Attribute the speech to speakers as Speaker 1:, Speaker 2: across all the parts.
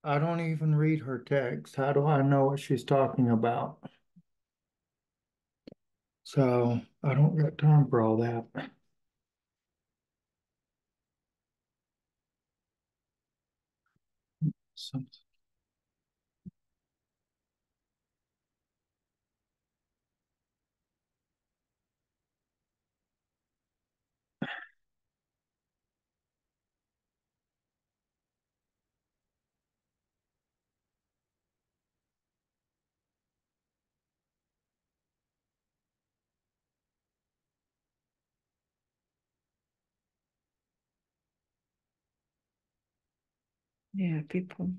Speaker 1: I don't even read her text. How do I know what she's talking about? So I don't got time for all that. So,
Speaker 2: Yeah, people.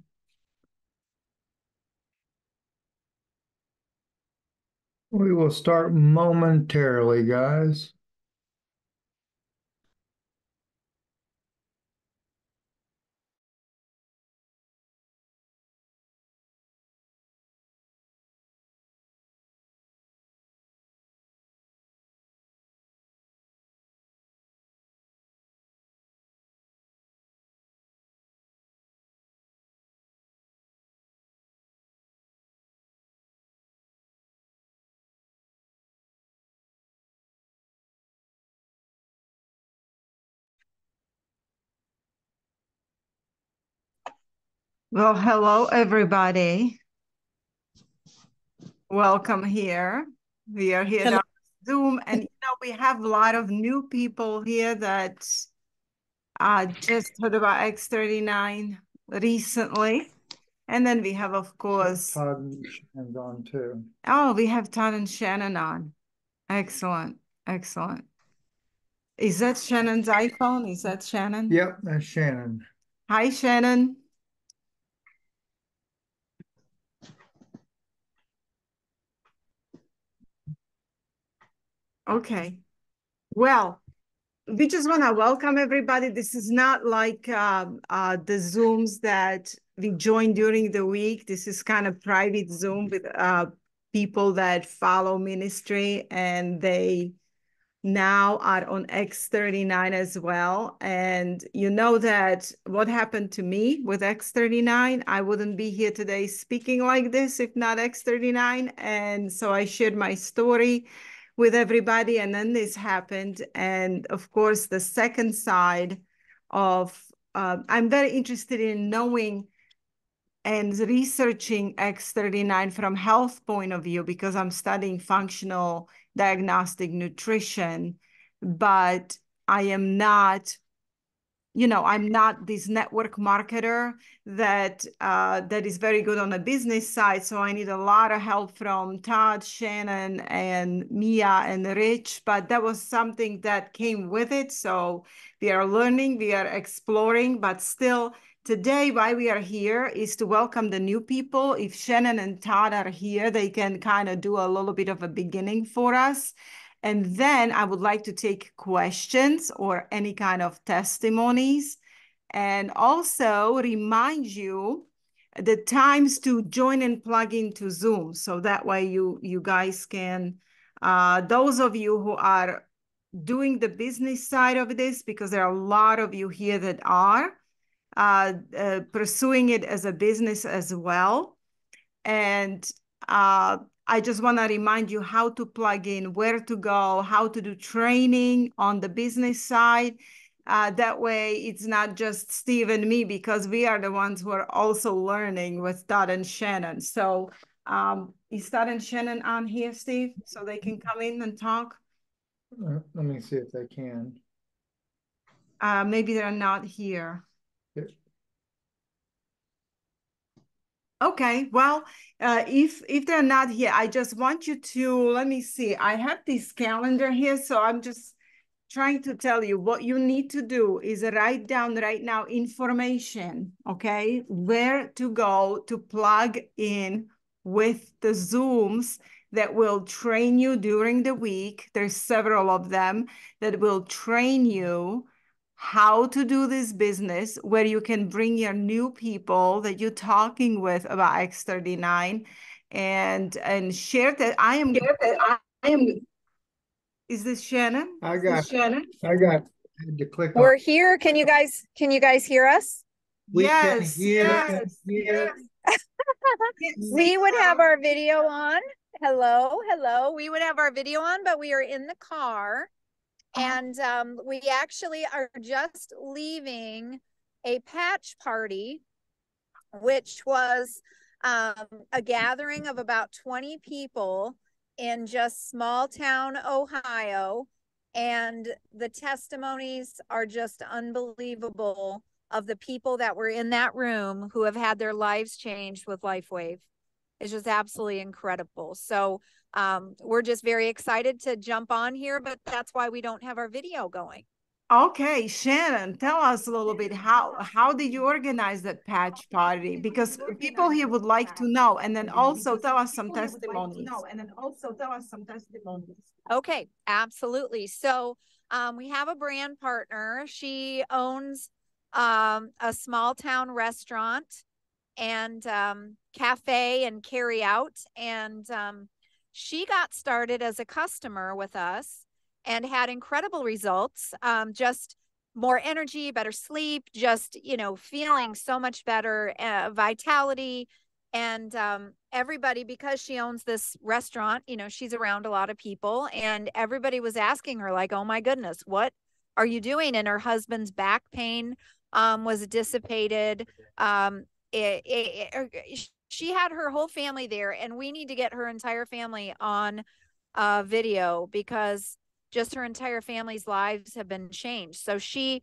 Speaker 1: we will start momentarily, guys.
Speaker 2: Well, hello, everybody. Welcome here. We are here on Zoom, and we have a lot of new people here that just heard about X39 recently. And then we have, of course,
Speaker 1: Todd and Shannon's on too.
Speaker 2: oh, we have Todd and Shannon on. Excellent, excellent. Is that Shannon's iPhone? Is that Shannon?
Speaker 1: Yep, that's Shannon.
Speaker 2: Hi, Shannon. Okay. Well, we just want to welcome everybody. This is not like the Zooms that we join during the week. This is kind of private Zoom with people that follow ministry, and they now are on X39 as well. And you know that what happened to me with X39, I wouldn't be here today speaking like this if not X39. And so I shared my story with everybody, and then this happened. And of course, the second side of, I'm very interested in knowing and researching X39 from health point of view because I'm studying functional diagnostic nutrition, but I am not, I'm not this network marketer that that is very good on the business side. So I need a lot of help from Todd, Shannon, and Mia and Rich. But that was something that came with it. So we are learning, we are exploring, but still today why we are here is to welcome the new people. If Shannon and Todd are here, they can kind of do a little bit of a beginning for us. And then I would like to take questions or any kind of testimonies, and also remind you the times to join and plug into Zoom. So that way you guys can, those of you who are doing the business side of this, because there are a lot of you here that are pursuing it as a business as well. And I just want to remind you how to plug in, where to go, how to do training on the business side. That way, it's not just Steve and me, because we are the ones who are also learning with Todd and Shannon. So is Todd and Shannon on here, Steve, so they can come in and talk?
Speaker 1: Let me see if they can.
Speaker 2: Maybe they're not here. Okay, well, if they're not here, I just want you to, let me see. I have this calendar here, so I'm just trying to tell you what you need to do is write down right now information, okay? Where to go to plug in with the Zooms that will train you during the week. There's several of them that will train you how to do this business, where you can bring your new people that you're talking with about X39 and share that. I am. Is this Shannon?
Speaker 1: I got
Speaker 2: Shannon?
Speaker 1: I got to click on.
Speaker 3: We're here. Can you guys hear us?
Speaker 1: We can
Speaker 2: Yes,
Speaker 1: hear.
Speaker 2: yes,
Speaker 1: Hear.
Speaker 2: yes.
Speaker 3: We would have our video on. Hello, hello. We would have our video on, but we are in the car. And we actually are just leaving a patch party, which was a gathering of about 20 people in just small town Ohio. And the testimonies are just unbelievable of the people that were in that room who have had their lives changed with Lifewave. It's just absolutely incredible. So we're just very excited to jump on here, but that's why we don't have our video going.
Speaker 2: Okay, Shannon, tell us a little bit how did you organize that patch party? Because people here would like to know, and then also tell us some testimonies.
Speaker 3: Okay, absolutely. So we have a brand partner. She owns a small town restaurant and cafe and carry out. And she got started as a customer with us and had incredible results. Just more energy, better sleep, just, feeling so much better, vitality. And everybody, because she owns this restaurant, she's around a lot of people, and everybody was asking her, like, oh my goodness, what are you doing? And her husband's back pain was dissipated. She had her whole family there, and we need to get her entire family on video because just her entire family's lives have been changed. So she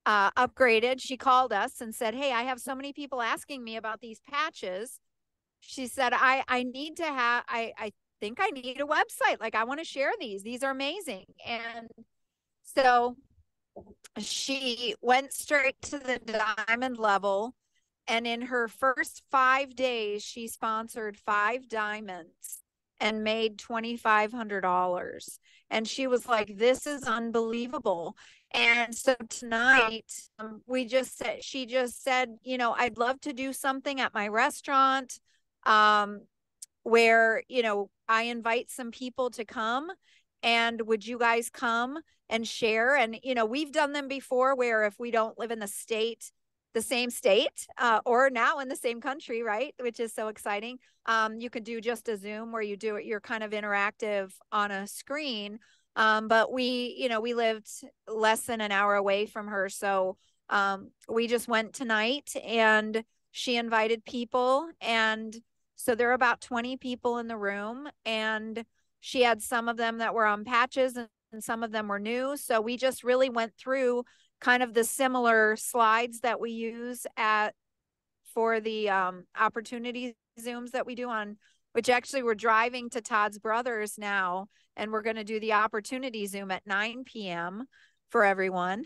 Speaker 3: upgraded. She called us and said, hey, I have so many people asking me about these patches. She said, I need to have, I think I need a website. Like, I want to share these are amazing. And so she went straight to the diamond level. And in her first 5 days, she sponsored 5 diamonds and made $2,500. And she was like, this is unbelievable. And so tonight, she just said, I'd love to do something at my restaurant where, I invite some people to come. And would you guys come and share? And, we've done them before where if we don't live in the same state or now in the same country, right? Which is so exciting. You could do just a Zoom where you're kind of interactive on a screen. But we lived less than an hour away from her. So we just went tonight and she invited people. And so there are about 20 people in the room, and she had some of them that were on patches and some of them were new. So we just really went through kind of the similar slides that we use for the opportunity Zooms that we do on, which actually we're driving to Todd's brother's now, and we're going to do the opportunity Zoom at 9 p.m. for everyone.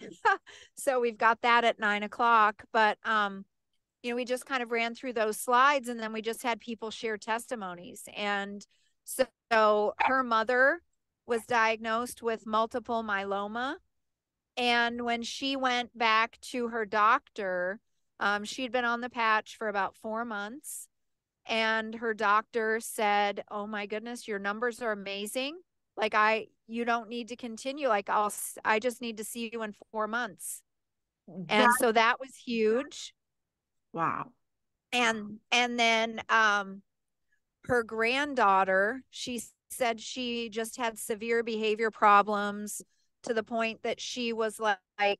Speaker 3: So we've got that at 9 o'clock, but we just kind of ran through those slides, and then we just had people share testimonies. And so her mother was diagnosed with multiple myeloma. And when she went back to her doctor, she'd been on the patch for about 4 months. And her doctor said, oh my goodness, your numbers are amazing. Like, you don't need to continue. Like, I just need to see you in 4 months. And so that was huge.
Speaker 2: Wow.
Speaker 3: And then her granddaughter, she said she just had severe behavior problems to the point that she was like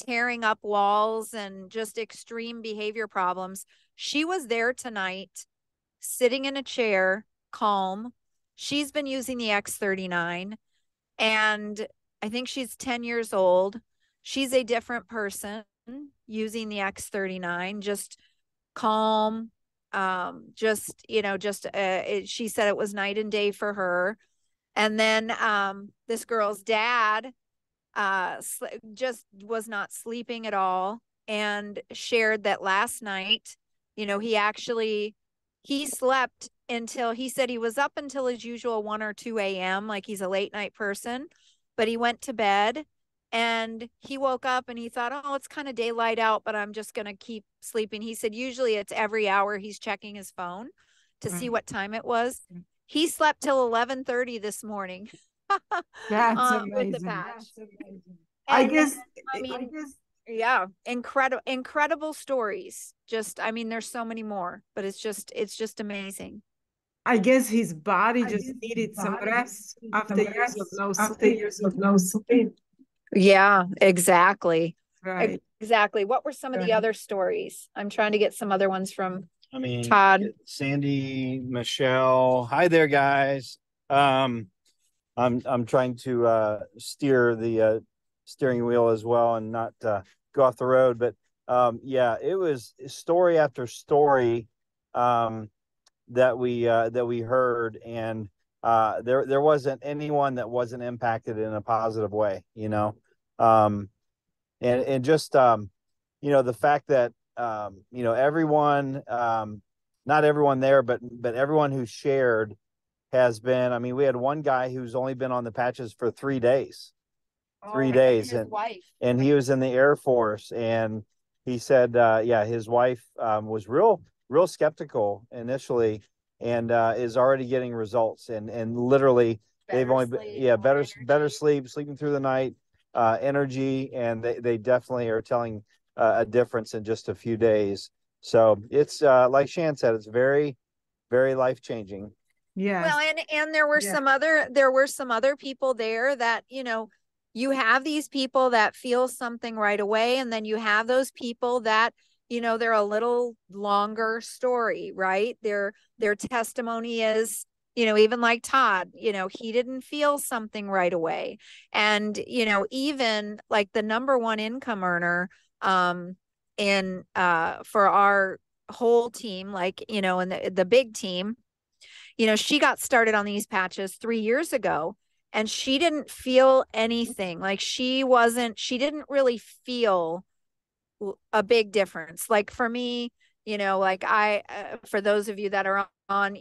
Speaker 3: tearing up walls and just extreme behavior problems. She was there tonight, sitting in a chair, calm. She's been using the X39, and I think she's 10 years old. She's a different person using the X39, just calm. She said it was night and day for her. And then this girl's dad just was not sleeping at all, and shared that last night, he slept until, he said he was up until his usual 1 or 2 a.m. Like, he's a late night person, but he went to bed and he woke up and he thought, oh, it's kind of daylight out, but I'm just going to keep sleeping. He said usually it's every hour he's checking his phone to see what time it was. He slept till 11:30 this morning.
Speaker 2: That's
Speaker 3: With the
Speaker 2: amazing.
Speaker 3: patch.
Speaker 2: I
Speaker 3: And
Speaker 2: guess
Speaker 3: I mean, Yeah, incredible stories. Just, I mean, there's so many more, but it's just amazing.
Speaker 2: I guess his body just needed some rest after years of no sleep.
Speaker 3: Yeah, exactly.
Speaker 2: Right.
Speaker 3: Exactly. What were some of the other stories? I'm trying to get some other ones from
Speaker 4: I mean,
Speaker 3: Todd.
Speaker 4: Sandy, Michelle. Hi there, guys. I'm trying to steer the steering wheel as well and not go off the road. But yeah, it was story after story that we heard, and there wasn't anyone that wasn't impacted in a positive way, you know. And just the fact that everyone, not everyone there, but everyone who shared has been. I mean, we had one guy who's only been on the patches for 3 days, three
Speaker 3: Oh,
Speaker 4: days,
Speaker 3: his wife.
Speaker 4: and he was in the Air Force, and he said, yeah, his wife was real skeptical initially, and is already getting results, and literally they've only been, yeah, better sleep, sleeping through the night, energy, and they definitely are telling a difference in just a few days. So it's like Shan said, it's very, very life changing.
Speaker 2: Yes.
Speaker 3: Well, and there were some other people there that, you have these people that feel something right away, and then you have those people that, they're a little longer story, right? Their testimony is, even like Todd, he didn't feel something right away. And, even like the number one income earner in for our whole team, like, in the big team, she got started on these patches 3 years ago, and she didn't feel anything. Like she didn't really feel a big difference. Like for me, like for those of you that are on,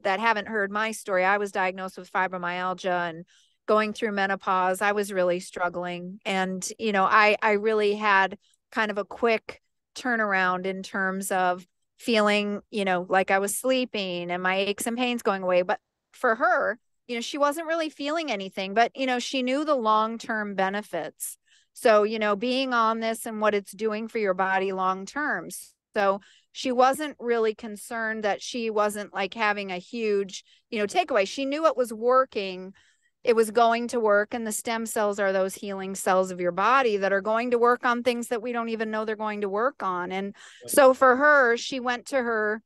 Speaker 3: that haven't heard my story, I was diagnosed with fibromyalgia and going through menopause. I was really struggling. And, I really had kind of a quick turnaround in terms of feeling, like I was sleeping and my aches and pains going away. But for her, she wasn't really feeling anything, but, she knew the long-term benefits. So, being on this and what it's doing for your body long term. So she wasn't really concerned that she wasn't like having a huge, takeaway. She knew it was working. It was going to work. And the stem cells are those healing cells of your body that are going to work on things that we don't even know they're going to work on. And so for her, she went to her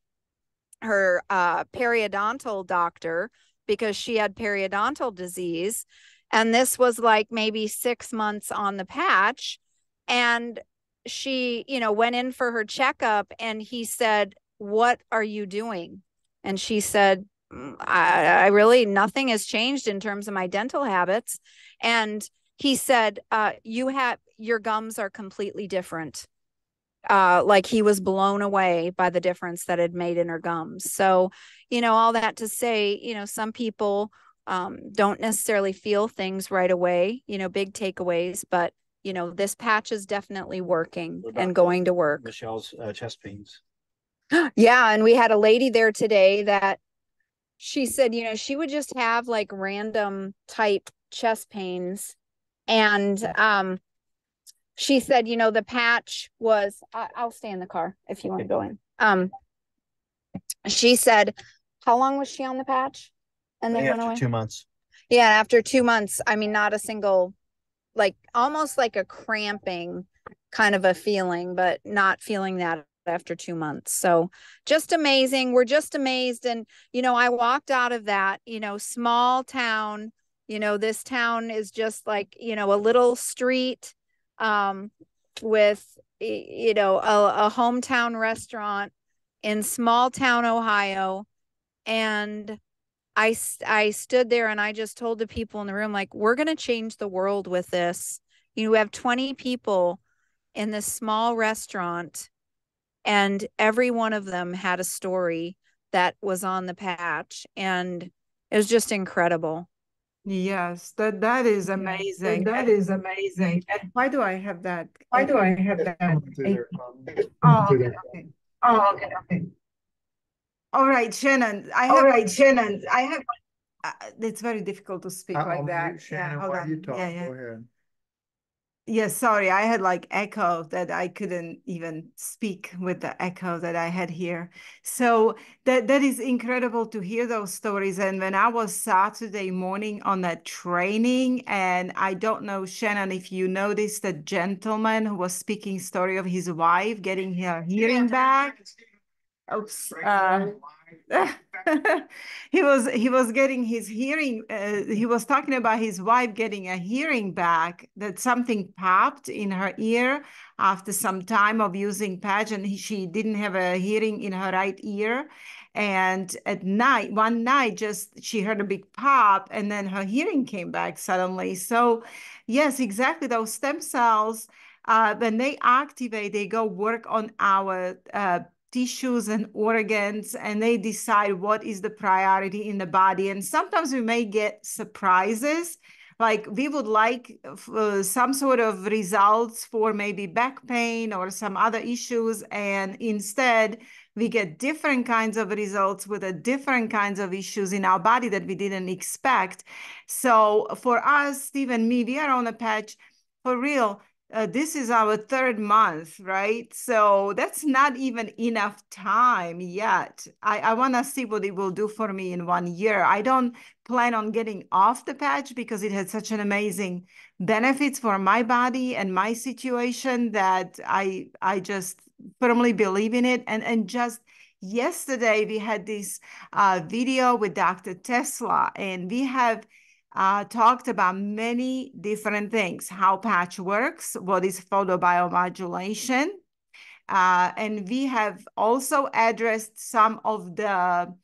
Speaker 3: periodontal doctor because she had periodontal disease. And this was like maybe 6 months on the patch. And she, went in for her checkup, and he said, "What are you doing?" And she said, I really, nothing has changed in terms of my dental habits. And he said, your gums are completely different. Like he was blown away by the difference that it made in her gums. So, all that to say, some people don't necessarily feel things right away, big takeaways, but, this patch is definitely working and going to work.
Speaker 4: Michelle's chest pains.
Speaker 3: Yeah. And we had a lady there today that she said, she would just have like random type chest pains. And she said, the patch was, I'll stay in the car if you want to go in. She said, how long was she on the patch? And then went away?
Speaker 4: 2 months.
Speaker 3: Yeah, after 2 months, I mean, not a single, like almost like a cramping kind of a feeling, but not feeling that after 2 months. So just amazing. We're just amazed. And, I walked out of that, small town, this town is just like, a little street with, a hometown restaurant in small town Ohio. And I stood there and I just told the people in the room, like, we're going to change the world with this. We have 20 people in this small restaurant, and every one of them had a story that was on the patch, and it was just incredible.
Speaker 2: Yes, that is amazing. That is amazing. Why do I have that? Why do I have that? Oh, okay, okay. Oh, okay, okay. All right, Shannon. I have. It's very difficult to speak like that.
Speaker 1: Shannon,
Speaker 2: hold
Speaker 1: while
Speaker 2: on.
Speaker 1: you talk,
Speaker 2: Yeah.
Speaker 1: go ahead.
Speaker 2: Yes, sorry, I had like echo that I couldn't even speak with the echo that I had here. So that is incredible to hear those stories. And when I was Saturday morning on that training, and I don't know, Shannon, if you noticed the gentleman who was speaking story of his wife getting her hearing back. Oops. He was getting his hearing. He was talking about his wife getting a hearing back, that something popped in her ear after some time of using patch, and she didn't have a hearing in her right ear. And at night, one night, just she heard a big pop, and then her hearing came back suddenly. So, yes, exactly. Those stem cells, when they activate, they go work on our tissues and organs, and they decide what is the priority in the body. And sometimes we may get surprises, like we would like some sort of results for maybe back pain or some other issues, and instead we get different kinds of results with a different kinds of issues in our body that we didn't expect. So for us, Steve and me, we are on a patch for real. This is our 3rd month, right? So that's not even enough time yet. I want to see what it will do for me in 1 year. I don't plan on getting off the patch because it had such an amazing benefits for my body and my situation that I just firmly believe in it. And just yesterday we had this video with Dr. Tesla, and we have talked about many different things: how patch works, what is photobiomodulation, and we have also addressed some of the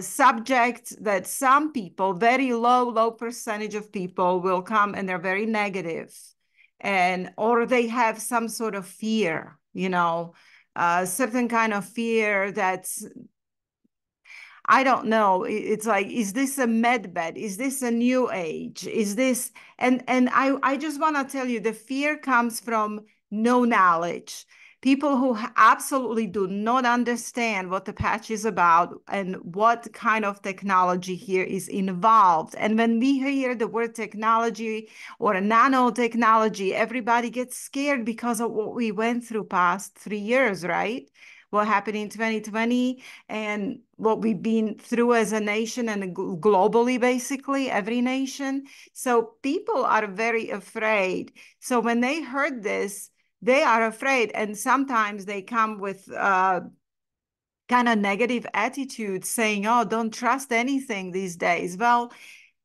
Speaker 2: subjects that some people, very low percentage of people, will come and they're very negative, and or they have some sort of fear, certain kind of fear that's, I don't know. It's like, is this a med bed? Is this a new age? Is this, and I just want to tell you, the fear comes from no knowledge. People who absolutely do not understand what the patch is about and what kind of technology here is involved. And when we hear the word technology or nanotechnology, everybody gets scared because of what we went through past 3 years, right? What happened in 2020 and what we've been through as a nation and globally, basically every nation. So people are very afraid. So when they heard this, they are afraid. And sometimes they come with kind of negative attitudes saying, oh, don't trust anything these days. Well,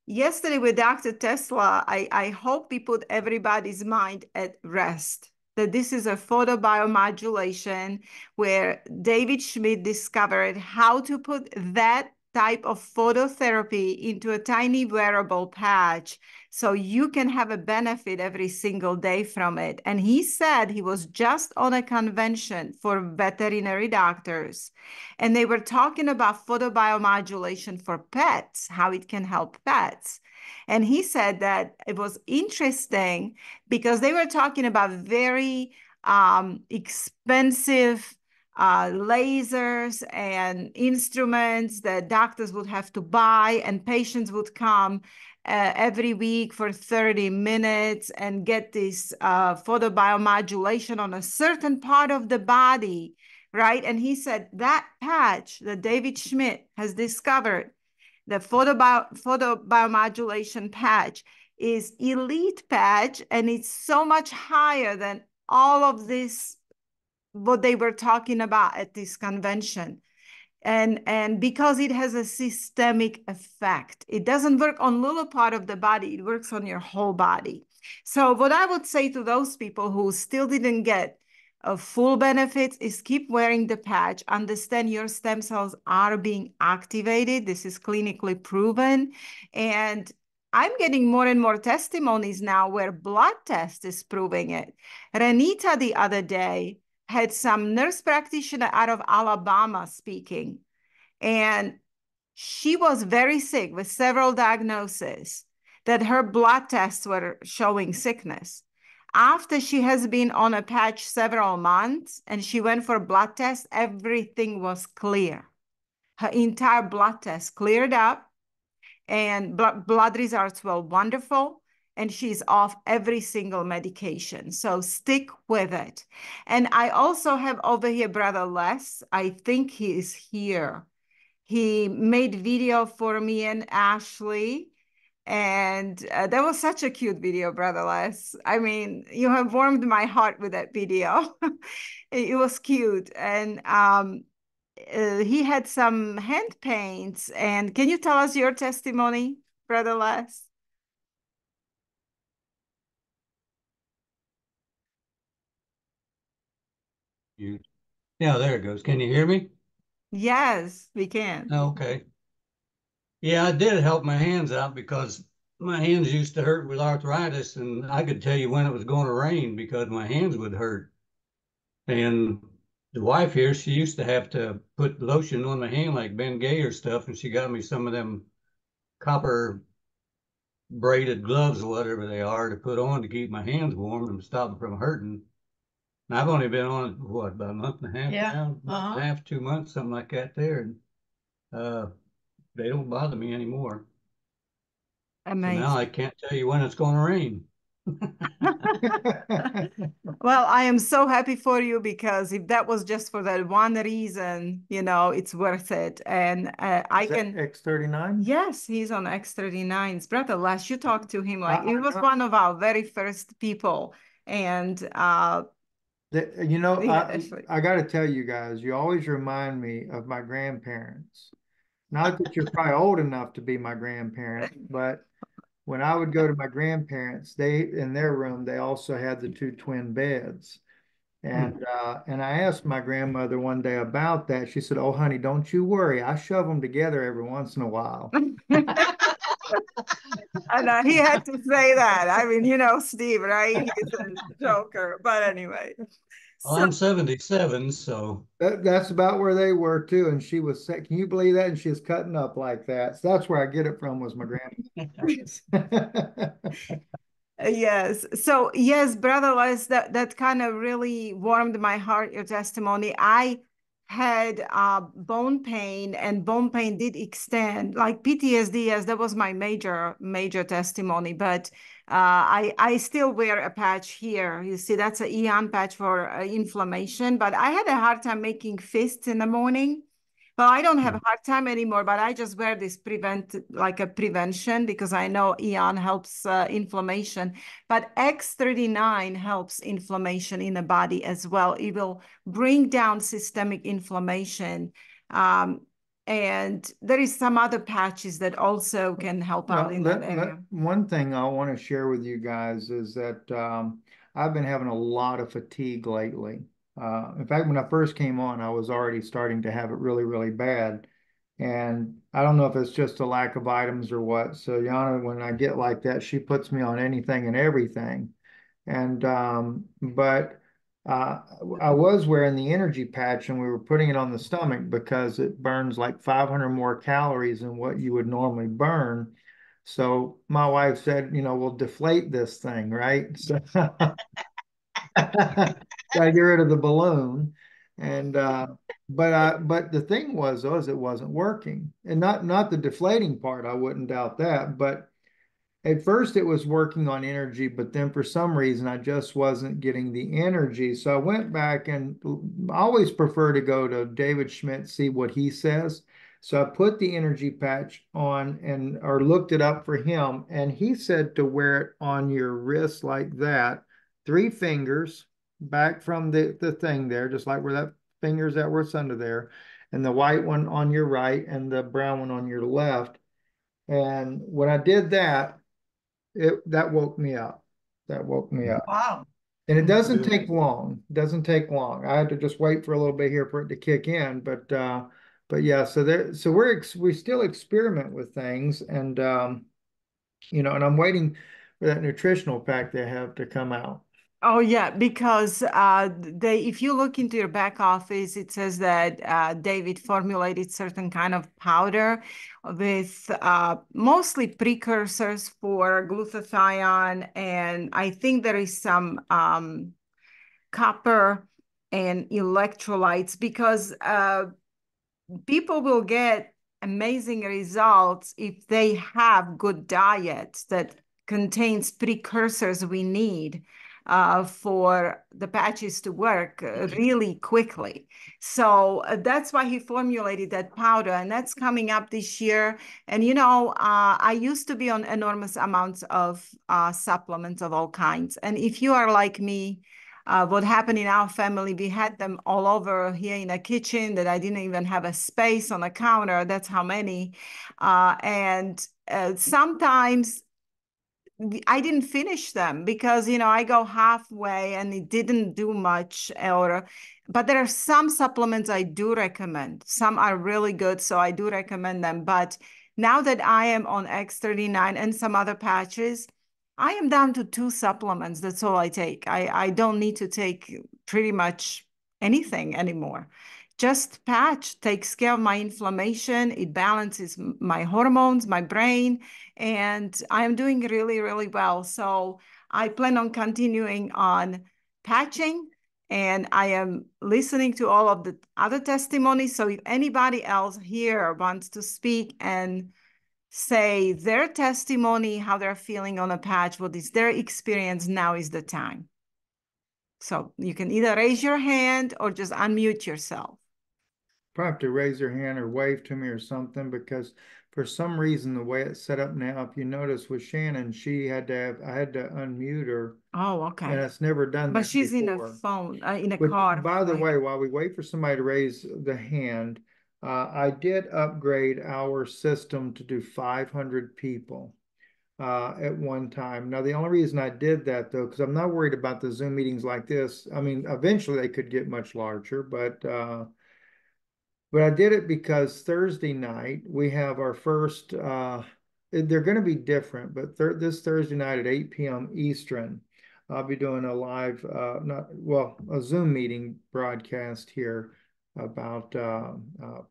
Speaker 2: yesterday with Dr. Tesla, I hope we put everybody's mind at rest, that this is a photobiomodulation where David Schmidt discovered how to put that type of phototherapy into a tiny wearable patch so you can have a benefit every single day from it. And he said he was just on a convention for veterinary doctors, and they were talking about photobiomodulation for pets, how it can help pets. And he said that it was interesting because they were talking about very expensive lasers and instruments that doctors would have to buy, and patients would come every week for 30 minutes and get this photobiomodulation on a certain part of the body, right? And he said that patch that David Schmidt has discovered, the photobiomodulation patch, is elite patch, and it's so much higher than all of this, what they were talking about at this convention. And because it has a systemic effect, it doesn't work on little part of the body, it works on your whole body. So what I would say to those people who still didn't get a full benefits is keep wearing the patch, understand your stem cells are being activated. This is clinically proven. And I'm getting more and more testimonies now where blood test is proving it. Renita the other day had some nurse practitioner out of Alabama speaking, and she was very sick with several diagnoses that her blood tests were showing sickness. After she has been on a patch several months and she went for a blood test, everything was clear. Her entire blood test cleared up, and blood results were wonderful. and she's off every single medication. So stick with it. And I also have over here Brother Les. I think he is here. He made video for me and Ashley. And that was such a cute video, Brother Les. I mean, you have warmed my heart with that video. It was cute. And he had some hand paints. And can you tell us your testimony, Brother Les?
Speaker 5: Yeah, there it goes. Can you hear me?
Speaker 2: Yes, we can.
Speaker 5: Okay. Yeah, I did help my hands out because my hands used to hurt with arthritis, and I could tell you when it was going to rain because my hands would hurt. And the wife here, she used to have to put lotion on my hand like Ben Gay or stuff, and she got me some of them copper braided gloves or whatever they are to put on to keep my hands warm and stop them from hurting. And I've only been on it, what, about a month and a half now? Month and a half, 2 months, something like that there. And they don't bother me anymore.
Speaker 2: Amazing.
Speaker 5: So now I can't tell you when it's going to rain.
Speaker 2: Well, I am so happy for you because if that was just for that one reason, you know, it's worth it. And I can.
Speaker 1: X39?
Speaker 2: Yes, he's on X39s. Brother Les, you talked to him like he was one of our very first people. And
Speaker 1: you know,
Speaker 2: yeah,
Speaker 1: I got to tell you guys, you always remind me of my grandparents. Not that you're probably old enough to be my grandparent, but when I would go to my grandparents, they in their room, they also had the two twin beds. And I asked my grandmother one day about that. She said, "Oh, honey, don't you worry. I shove them together every once in a while."
Speaker 2: And he had to say that. I mean, you know, Steve, right? He's a joker. But anyway.
Speaker 5: Well, I'm 77, so.
Speaker 1: That's about where they were too. And she was sick. Can you believe that? And she was cutting up like that. So that's where I get it from was my grandma.
Speaker 2: Yes. So yes, Brother Les, that kind of really warmed my heart, your testimony. I had bone pain, and bone pain did extend like PTSD. Yes, that was my major testimony. But I still wear a patch here. You see, that's an Eon patch for inflammation. But I had a hard time making fists in the morning. Well, I don't have a hard time anymore, but I just wear this like a prevention because I know Eon helps inflammation. But X39 helps inflammation in the body as well. It will bring down systemic inflammation. And there is some other patches that also can help out in that area.
Speaker 1: One thing I want to share with you guys is that I've been having a lot of fatigue lately. In fact, when I first came on, I was already starting to have it really, really bad. And I don't know if it's just a lack of items or what. So Yana, when I get like that, she puts me on anything and everything. And but I was wearing the energy patch and we were putting it on the stomach because it burns like 500 more calories than what you would normally burn. So my wife said, you know, we'll deflate this thing, right? So gotta get rid of the balloon. And but the thing was though, is it wasn't working. And not the deflating part, I wouldn't doubt that, but at first it was working on energy, but then for some reason I just wasn't getting the energy. So I went back and I always prefer to go to David Schmidt, see what he says. So I put the energy patch on and or looked it up for him, and he said to wear it on your wrist like that, three fingers back from the thing there, just like where that fingers that were under there, and the white one on your right and the brown one on your left. And when I did that, that woke me up. That woke me up.
Speaker 2: Wow.
Speaker 1: And it doesn't take long. It doesn't take long. I had to just wait for a little bit here for it to kick in. But yeah, so we still experiment with things, and you know, and I'm waiting for that nutritional pack they have to come out.
Speaker 2: Oh yeah, because if you look into your back office, it says that David formulated certain kind of powder with mostly precursors for glutathione, and I think there is some copper and electrolytes because people will get amazing results if they have good diets that contains precursors we need for the patches to work really quickly. So that's why he formulated that powder, and that's coming up this year. And, you know, I used to be on enormous amounts of supplements of all kinds. And if you are like me, what happened in our family, we had them all over here in the kitchen that I didn't even have a space on the counter. That's how many. Sometimes I didn't finish them because, you know, I go halfway and it didn't do much. But there are some supplements I do recommend. Some are really good, so I do recommend them. But now that I am on X39 and some other patches, I am down to 2 supplements. That's all I take. I don't need to take pretty much anything anymore. Just patch takes care of my inflammation. It balances my hormones, my brain, and I'm doing really, really well. So I plan on continuing on patching, and I am listening to all of the other testimonies. So if anybody else here wants to speak and say their testimony, how they're feeling on a patch, what is their experience, now is the time. So you can either raise your hand or just unmute yourself.
Speaker 1: Probably have to raise your hand or wave to me or something, because for some reason the way it's set up now, if you notice with Shannon, I had to unmute her,
Speaker 2: Oh, okay.
Speaker 1: and it's never done
Speaker 2: But
Speaker 1: that
Speaker 2: she's in a
Speaker 1: before.
Speaker 2: phone, in a
Speaker 1: Which,
Speaker 2: car.
Speaker 1: by the
Speaker 2: like...
Speaker 1: way, while we wait for somebody to raise the hand, I did upgrade our system to do 500 people at one time. Now, the only reason I did that, though, because I'm not worried about the Zoom meetings like this. I mean, eventually they could get much larger, but I did it because Thursday night we have our first, they're going to be different, but this Thursday night at 8 p.m. Eastern, I'll be doing a live, a Zoom meeting broadcast here about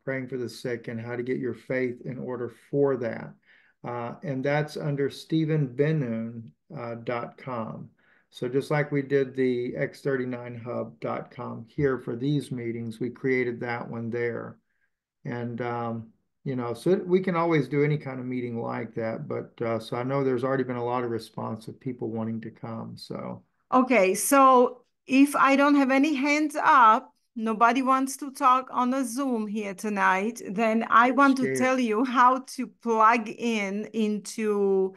Speaker 1: praying for the sick and how to get your faith in order for that. And that's under StephenBennoun.com. So just like we did the x39hub.com here for these meetings, we created that one there. And, so we can always do any kind of meeting like that. But so I know there's already been a lot of response of people wanting to come. So.
Speaker 2: Okay, so if I don't have any hands up, nobody wants to talk on the Zoom here tonight, then I want to tell you how to plug into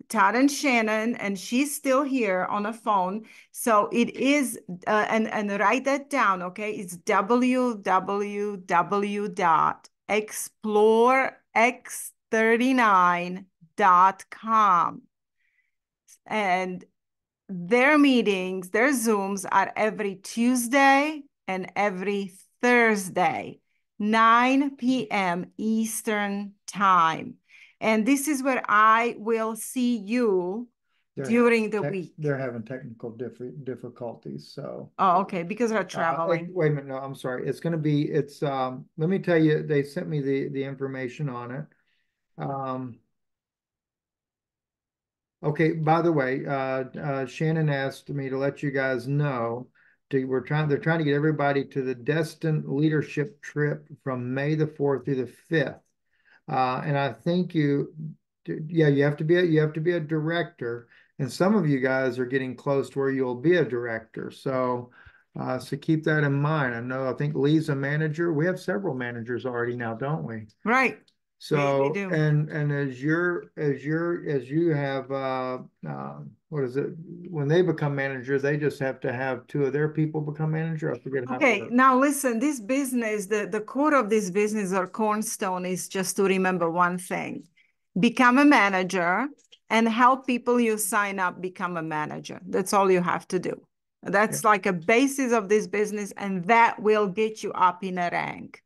Speaker 2: Todd and Shannon, and she's still here on the phone. So it is, and write that down, okay? It's www.explorex39.com. And their meetings, their Zooms are every Tuesday and every Thursday, 9 p.m. Eastern time. And this is where I will see you during the week.
Speaker 1: They're having technical difficulties, so.
Speaker 2: Oh, okay, because they're traveling.
Speaker 1: Wait a minute, no, I'm sorry. It's gonna be, let me tell you, they sent me the information on it. Okay, by the way, Shannon asked me to let you guys know they're trying to get everybody to the Destin Leadership Trip from May the 4th through the 5th. And I think you have to be a director, and some of you guys are getting close to where you'll be a director. So keep that in mind. I think Lee's a manager. We have several managers already now, don't we?
Speaker 2: Right.
Speaker 1: So,
Speaker 2: we do.
Speaker 1: and as you have, what is it? When they become manager, they just have to have 2 of their people become manager. I forget how it
Speaker 2: Okay,
Speaker 1: works.
Speaker 2: now listen, this business, the core of this business or cornerstone is just to remember one thing. Become a manager and help people you sign up become a manager. That's all you have to do. That's like a basis of this business, and that will get you up in a rank.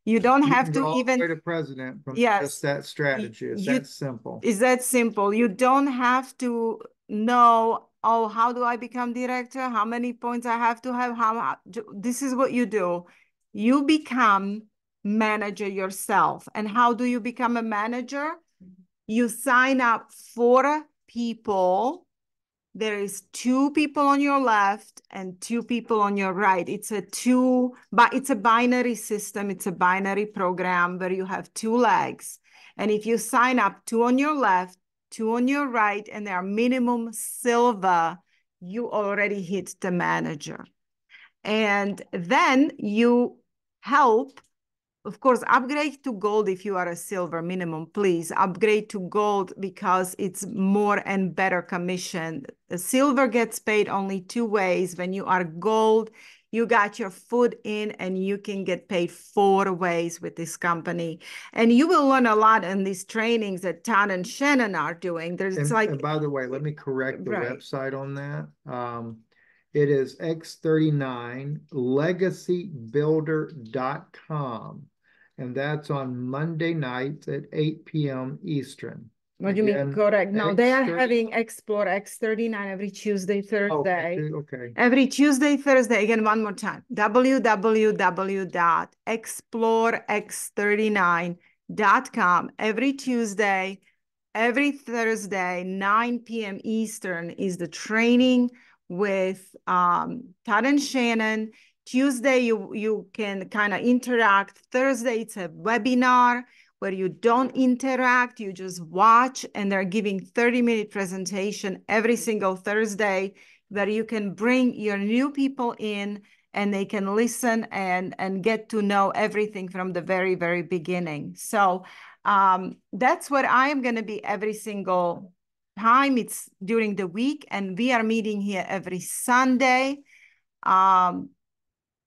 Speaker 2: You don't have to even
Speaker 1: go to president from just that strategy. It's that simple.
Speaker 2: Is that simple? You don't have to know, oh, how do I become director? How many points I have to have? This is what you do. You become manager yourself. And how do you become a manager? You sign up for people. There is 2 people on your left and 2 people on your right. It's a binary system. It's a binary program where you have 2 legs. And if you sign up 2 on your left, two on your right, and they are minimum silver, you already hit the manager. And then you help, of course, upgrade to gold if you are a silver minimum, please. Upgrade to gold because it's more and better commission. The silver gets paid only two ways. When you are gold, you got your foot in and you can get paid four ways with this company. And you will learn a lot in these trainings that Todd and Shannon are doing.
Speaker 1: And by the way, let me correct the website on that. It is x39legacybuilder.com. And that's on Monday nights at 8 p.m. Eastern.
Speaker 2: What do you mean? Correct. No, they are having Explore X39 every Tuesday, Thursday.
Speaker 1: Okay.
Speaker 2: Every Tuesday, Thursday. Again, one more time. www.explorex39.com. Every Tuesday, every Thursday, 9 p.m. Eastern is the training with Todd and Shannon. Tuesday, you can kind of interact. Thursday, it's a webinar where you don't interact, you just watch, and they're giving 30-minute presentation every single Thursday where you can bring your new people in and they can listen and get to know everything from the very, very beginning. So that's what I am going to be every single time. It's during the week, and we are meeting here every Sunday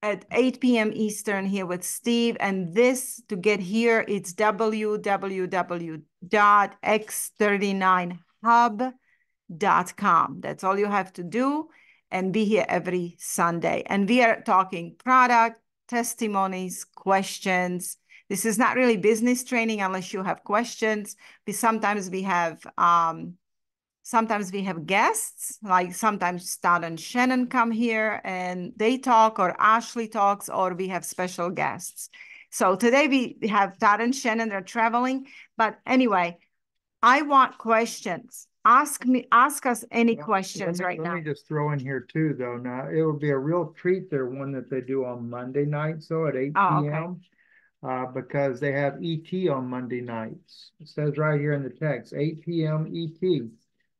Speaker 2: at 8 p.m. Eastern here with Steve. And this, to get here, it's www.x39hub.com. That's all you have to do, and be here every Sunday. And we are talking product, testimonies, questions. This is not really business training unless you have questions. Sometimes we have guests, like sometimes Todd and Shannon come here and they talk, or Ashley talks, or we have special guests. So today we have Todd and Shannon, they're traveling. But anyway, I want questions. Ask us any questions right now.
Speaker 1: Let me just throw in here too, though. Now, it will be a real treat. They're one that they do on Monday nights, so at 8 p.m. Because they have ET on Monday nights. It says right here in the text, 8 p.m. ET.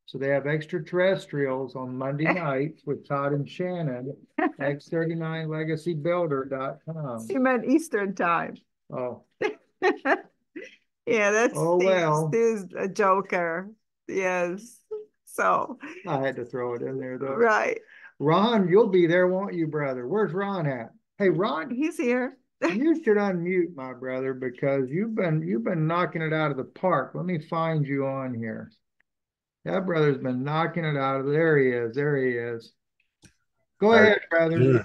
Speaker 1: So they have extraterrestrials on Monday nights with Todd and Shannon, x39legacybuilder.com.
Speaker 2: You meant Eastern time.
Speaker 1: Oh.
Speaker 2: Yeah, that's
Speaker 1: Steve's
Speaker 2: a joker. Yes. So
Speaker 1: I had to throw it in there though.
Speaker 2: Right.
Speaker 1: Ron, you'll be there, won't you, brother? Where's Ron at? Hey, Ron.
Speaker 2: He's here.
Speaker 1: You should unmute, my brother, because you've been knocking it out of the park. Let me find you on here. That brother's been knocking it out of there. He is. There he is. Go ahead, brother. Yeah.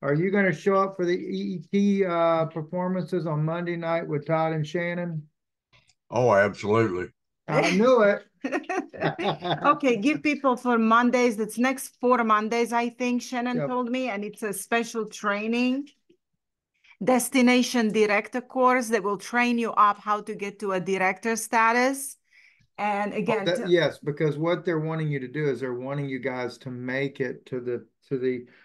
Speaker 1: Are you going to show up for the EET performances on Monday night with Todd and Shannon?
Speaker 6: Oh, absolutely.
Speaker 1: I knew it.
Speaker 2: Okay, give people for Mondays. That's next 4 Mondays, I think Shannon told me, and it's a special training. Destination Director course that will train you up how to get to a director status. And again,
Speaker 1: yes, because what they're wanting you to do is they're wanting you guys to make it to the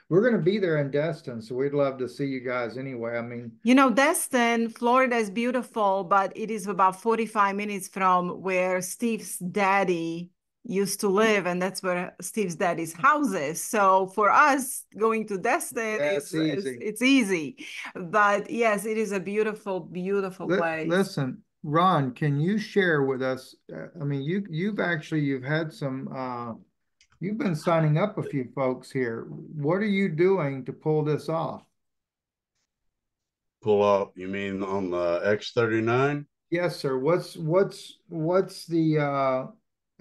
Speaker 1: we're going to be there in Destin, so we'd love to see you guys anyway. I mean,
Speaker 2: Destin, Florida is beautiful, but it is about 45 minutes from where Steve's daddy used to live, and that's where Steve's daddy's house is. So for us, going to Destin, it's easy. But yes, it is a beautiful, beautiful place.
Speaker 1: Listen, Ron, can you share with us? I mean, you've had some. You've been signing up a few folks here. What are you doing to pull this off?
Speaker 6: Pull up? You mean on the X39?
Speaker 1: Yes, sir. What's the?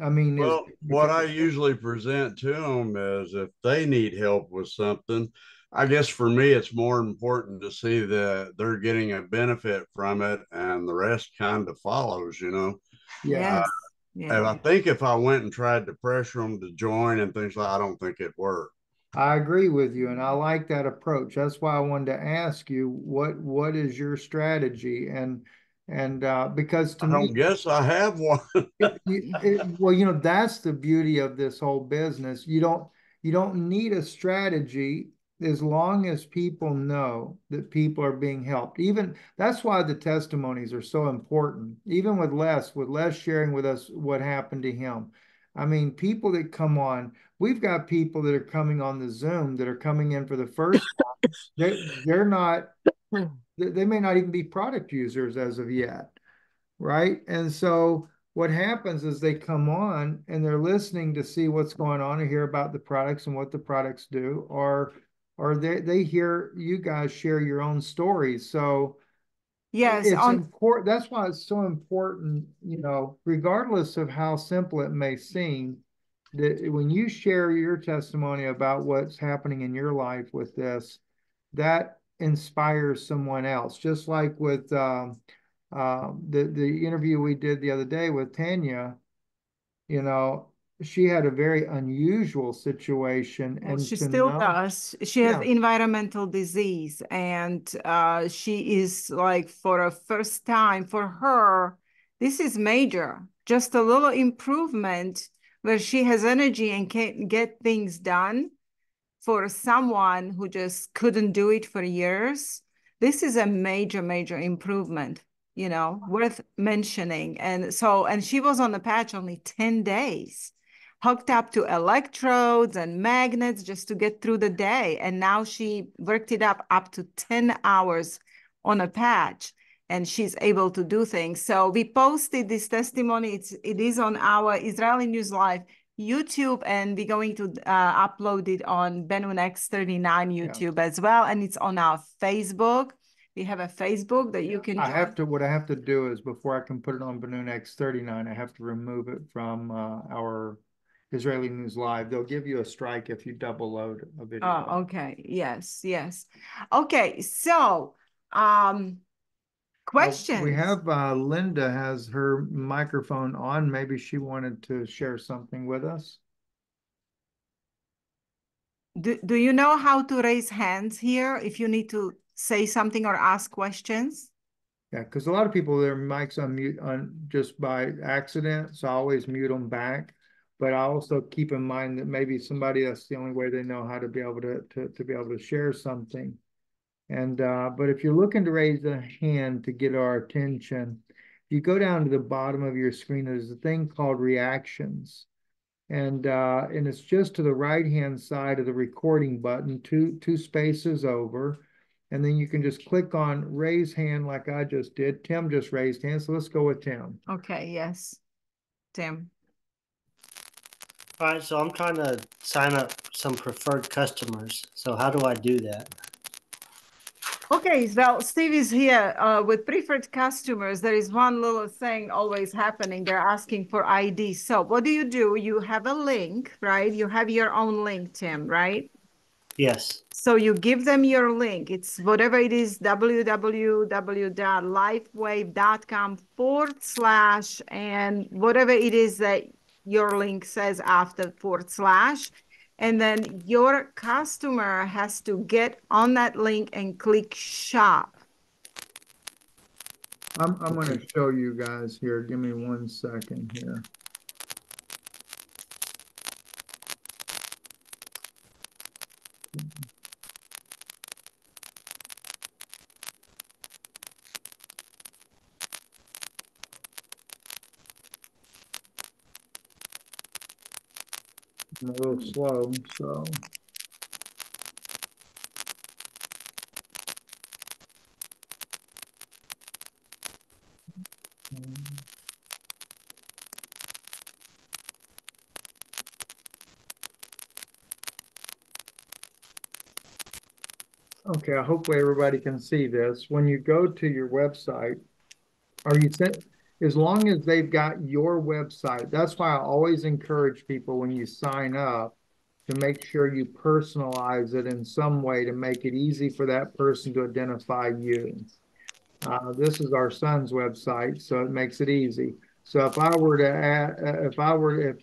Speaker 1: I mean,
Speaker 6: well, what I usually present to them is if they need help with something. I guess for me, it's more important to see that they're getting a benefit from it, and the rest kind of follows.
Speaker 2: Yeah.
Speaker 6: And I think if I went and tried to pressure them to join and things like that, I don't think it'd work.
Speaker 1: I agree with you, and I like that approach. That's why I wanted to ask you what is your strategy, and because to me,
Speaker 6: I don't guess I have one.
Speaker 1: Well, that's the beauty of this whole business. You don't need a strategy as long as people know that people are being helped, even that's why the testimonies are so important. Even with Les sharing with us what happened to him. I mean, people that come on, we've got people that are coming on the Zoom that are coming in for the first time. They're not, they may not even be product users as of yet, right? And so what happens is they come on and they're listening to see what's going on and hear about the products and what the products do, or they hear you guys share your own stories. So
Speaker 2: Yes,
Speaker 1: it's
Speaker 2: on
Speaker 1: important. That's why it's so important, you know, regardless of how simple it may seem, that when you share your testimony about what's happening in your life with this, that inspires someone else. Just like with the interview we did the other day with Tanya, you know, she had a very unusual situation,
Speaker 2: well,
Speaker 1: and
Speaker 2: she
Speaker 1: to
Speaker 2: still
Speaker 1: know,
Speaker 2: does. She has
Speaker 1: yeah,
Speaker 2: environmental disease, and she is like for a first time for her, this is major. Just a little improvement where she has energy and can get things done for someone who just couldn't do it for years. This is a major, major improvement, you know, worth mentioning. And so, and she was on the patch only 10 days, hooked up to electrodes and magnets just to get through the day. And now she worked it up to 10 hours on a patch, and she's able to do things. So we posted this testimony. It is on our Israeli News Live YouTube, and we're going to upload it on Benun X39 YouTube as well. And it's on our Facebook. We have a Facebook that you can join.
Speaker 1: what I have to do is before I can put it on Benun X39, I have to remove it from our Israeli News Live. They'll give you a strike if you double load a video.
Speaker 2: Oh, okay. Yes, yes. Okay, so questions.
Speaker 1: We have Linda has her microphone on. Maybe she wanted to share something with us.
Speaker 2: Do you know how to raise hands here if you need to say something or ask questions?
Speaker 1: Yeah, because a lot of people, their mics on mute on just by accident, so I always mute them back. But I also keep in mind that maybe somebody, that's the only way they know how to be able to be able to share something. And but if you're looking to raise a hand to get our attention, if you go down to the bottom of your screen, there's a thing called reactions. And it's just to the right-hand side of the recording button, two spaces over. And then you can just click on raise hand like I just did. Tim just raised hand, so let's go with Tim.
Speaker 2: Okay, yes. Tim.
Speaker 7: All right, so I'm trying to sign up some preferred customers. So how do I do that?
Speaker 2: Okay, well, Steve is here with preferred customers. There is one little thing always happening. They're asking for ID. So what do? You have a link, right? You have your own link, Tim, right?
Speaker 7: Yes.
Speaker 2: So you give them your link. It's whatever it is, www.lifewave.com/ and whatever it is that your link says after /. And then your customer has to get on that link and click shop.
Speaker 1: I'm going to show you guys here. Give me 1 second here. I'm a little slow, so. Okay, hopefully everybody can see this. When you go to your website, are you set? As long as they've got your website, that's why I always encourage people when you sign up to make sure you personalize it in some way to make it easy for that person to identify you. This is our son's website, so it makes it easy. So if I were to add, if I was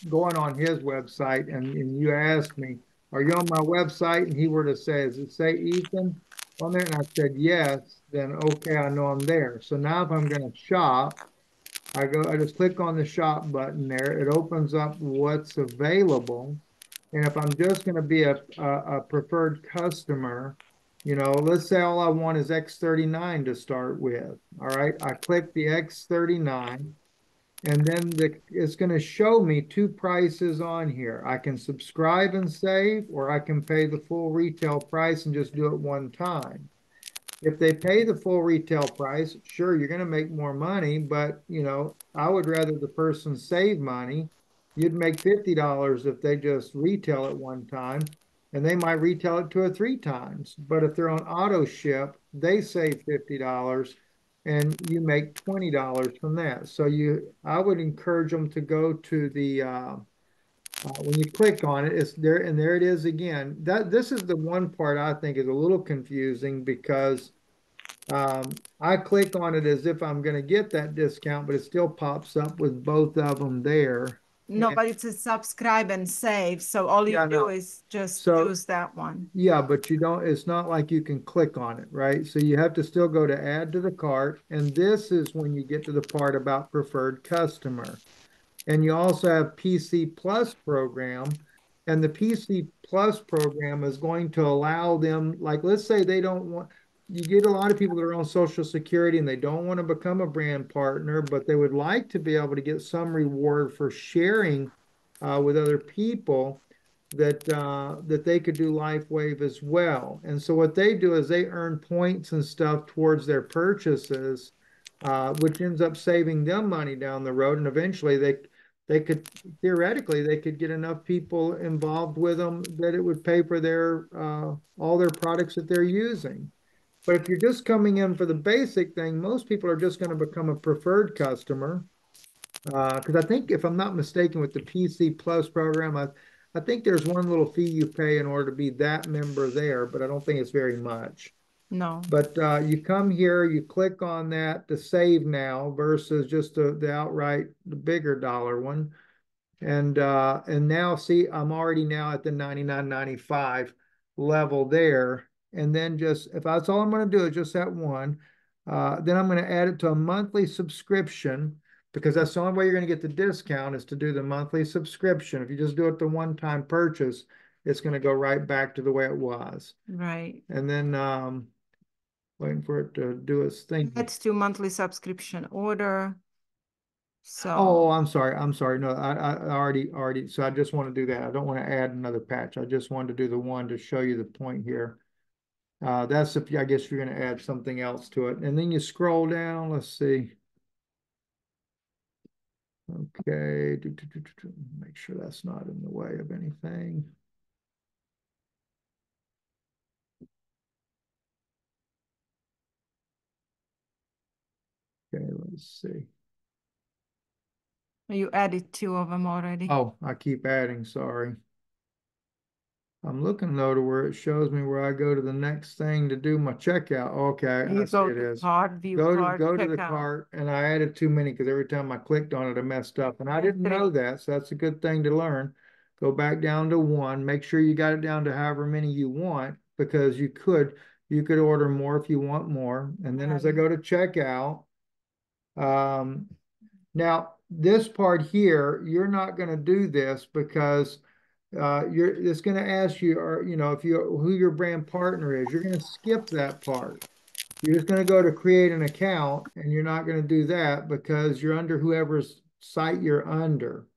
Speaker 1: going on his website and you asked me, are you on my website? And he were to say, does it say Ethan on there? And I said, yes, then okay, I know I'm there. So now if I'm going to shop, I just click on the shop button there. It opens up what's available. And if I'm just going to be a preferred customer, let's say all I want is X39 to start with. All right, I click the X39, and then it's going to show me two prices on here. I can subscribe and save, or I can pay the full retail price and just do it one time. If they pay the full retail price, sure, you're going to make more money, but I would rather the person save money. You'd make $50 if they just retail it one time, and they might retail it two or three times. But if they're on auto ship, they save $50 and you make $20 from that. So I would encourage them to go to the when you click on it, it's there, and there it is again. This is the one part I think is a little confusing because I click on it as if I'm going to get that discount, but it still pops up with both of them there.
Speaker 2: No,
Speaker 1: And
Speaker 2: but it's a subscribe and save. So all you
Speaker 1: yeah,
Speaker 2: do
Speaker 1: no.
Speaker 2: is just
Speaker 1: So
Speaker 2: choose that one.
Speaker 1: yeah, but you don't, it's not like you can click on it, right? So you have to still go to add to the cart. And this is when you get to the part about preferred customer. And you also have PC Plus program. And the PC Plus program is going to allow them, like, let's say they don't want, you get a lot of people that are on Social Security and they don't want to become a brand partner, but they would like to be able to get some reward for sharing with other people that they could do Lifewave as well. And so what they do is they earn points and stuff towards their purchases, which ends up saving them money down the road. And eventually they could theoretically they could get enough people involved with them that it would pay for their all their products that they're using. But if you're just coming in for the basic thing, most people are just going to become a preferred customer. Because I think if I'm not mistaken with the PC Plus program, I think there's one little fee you pay in order to be that member there, but I don't think it's very much.
Speaker 2: No.
Speaker 1: But you come here, you click on that to save now versus just the outright the bigger dollar one. And now see, I'm already now at the 99.95 level there. And then just if that's all I'm going to do is just that one, then I'm going to add it to a monthly subscription because that's the only way you're going to get the discount is to do the monthly subscription. If you just do it the one-time purchase, it's going to go right back to the way it was.
Speaker 2: Right.
Speaker 1: And then waiting for it to do its thing.
Speaker 2: Add to monthly subscription order. So
Speaker 1: Oh, I'm sorry. I'm sorry. No, I already. So I just want to do that. I don't want to add another patch. I just wanted to do the one to show you the point here. That's if I guess you're going to add something else to it. And then you scroll down. Let's see. Okay. Make sure that's not in the way of anything. Okay, let's see.
Speaker 2: you added two of them already.
Speaker 1: Oh, I keep adding, sorry. I'm looking though to where it shows me where I go to the next thing to do my checkout. Okay,
Speaker 2: You
Speaker 1: I see
Speaker 2: go
Speaker 1: it
Speaker 2: to
Speaker 1: is.
Speaker 2: cart, view
Speaker 1: Go
Speaker 2: cart,
Speaker 1: to the
Speaker 2: checkout.
Speaker 1: cart, and I added too many because every time I clicked on it, I messed up, and I didn't know that, so that's a good thing to learn. Go back down to one. Make sure you got it down to however many you want because you could order more if you want more. And then as I go to checkout, um, now this part here, you're not going to do this because it's going to ask you, or if you who your brand partner is. You're going to skip that part. You're just going to go to create an account, and you're not going to do that because you're under whoever's site you're under.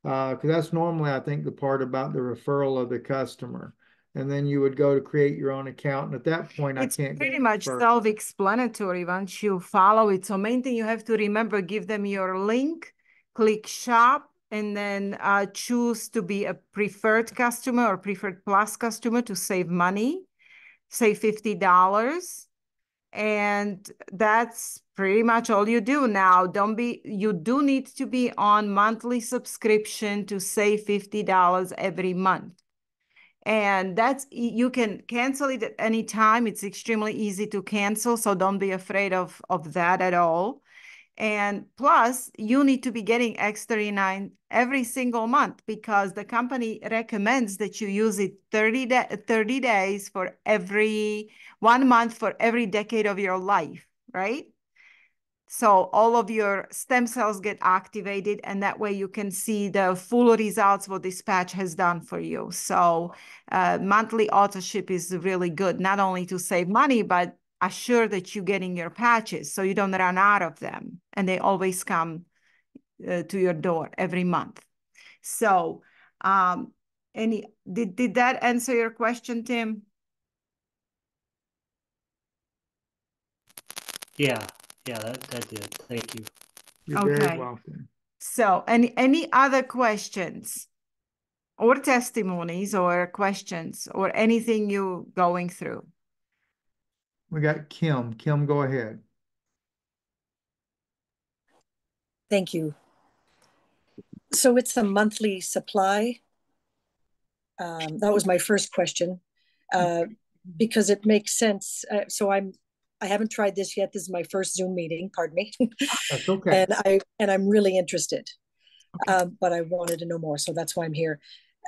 Speaker 1: Because that's normally, I think, the part about the referral of the customer. And then you would go to create your own account, and at that point,
Speaker 2: It's
Speaker 1: I can't
Speaker 2: pretty
Speaker 1: go
Speaker 2: much
Speaker 1: further.
Speaker 2: self-explanatory once you follow it. So main thing you have to remember, give them your link, click shop, and then choose to be a preferred customer or preferred plus customer to save money, save $50. And that's pretty much all you do now. You do need to be on monthly subscription to save $50 every month. And you can cancel it at any time. It's extremely easy to cancel, so don't be afraid of that at all. And plus, you need to be getting X39 every single month because the company recommends that you use it 30 days for every 1 month for every decade of your life, right? So all of your stem cells get activated, and that way you can see the full results what this patch has done for you. So monthly auto ship is really good, not only to save money, but assure that you're getting your patches so you don't run out of them. And they always come to your door every month. So did that answer your question, Tim?
Speaker 7: Yeah, that did. Thank you.
Speaker 1: You're very
Speaker 2: Okay.
Speaker 1: welcome.
Speaker 2: So any other questions or testimonies or questions or anything you going through?
Speaker 1: We got Kim. Kim, go ahead.
Speaker 8: Thank you. So it's a monthly supply. That was my first question, because it makes sense. I haven't tried this yet. This is my first Zoom meeting. Pardon me.
Speaker 1: That's okay.
Speaker 8: and I'm really interested,
Speaker 2: Okay.
Speaker 8: but I wanted to know more, so that's why I'm here.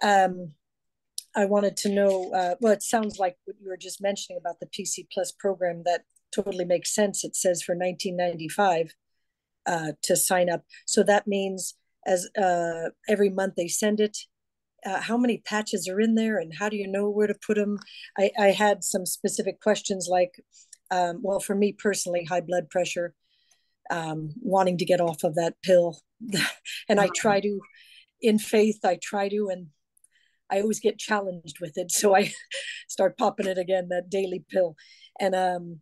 Speaker 8: I wanted to know. Well, it sounds like what you were just mentioning about the PC Plus program. That totally makes sense. It says for $19.95 to sign up. So that means as every month they send it. How many patches are in there, and how do you know where to put them? I had some specific questions like, well, for me personally, high blood pressure, wanting to get off of that pill. And I try to, in faith, and I always get challenged with it. So I start popping it again, that daily pill, and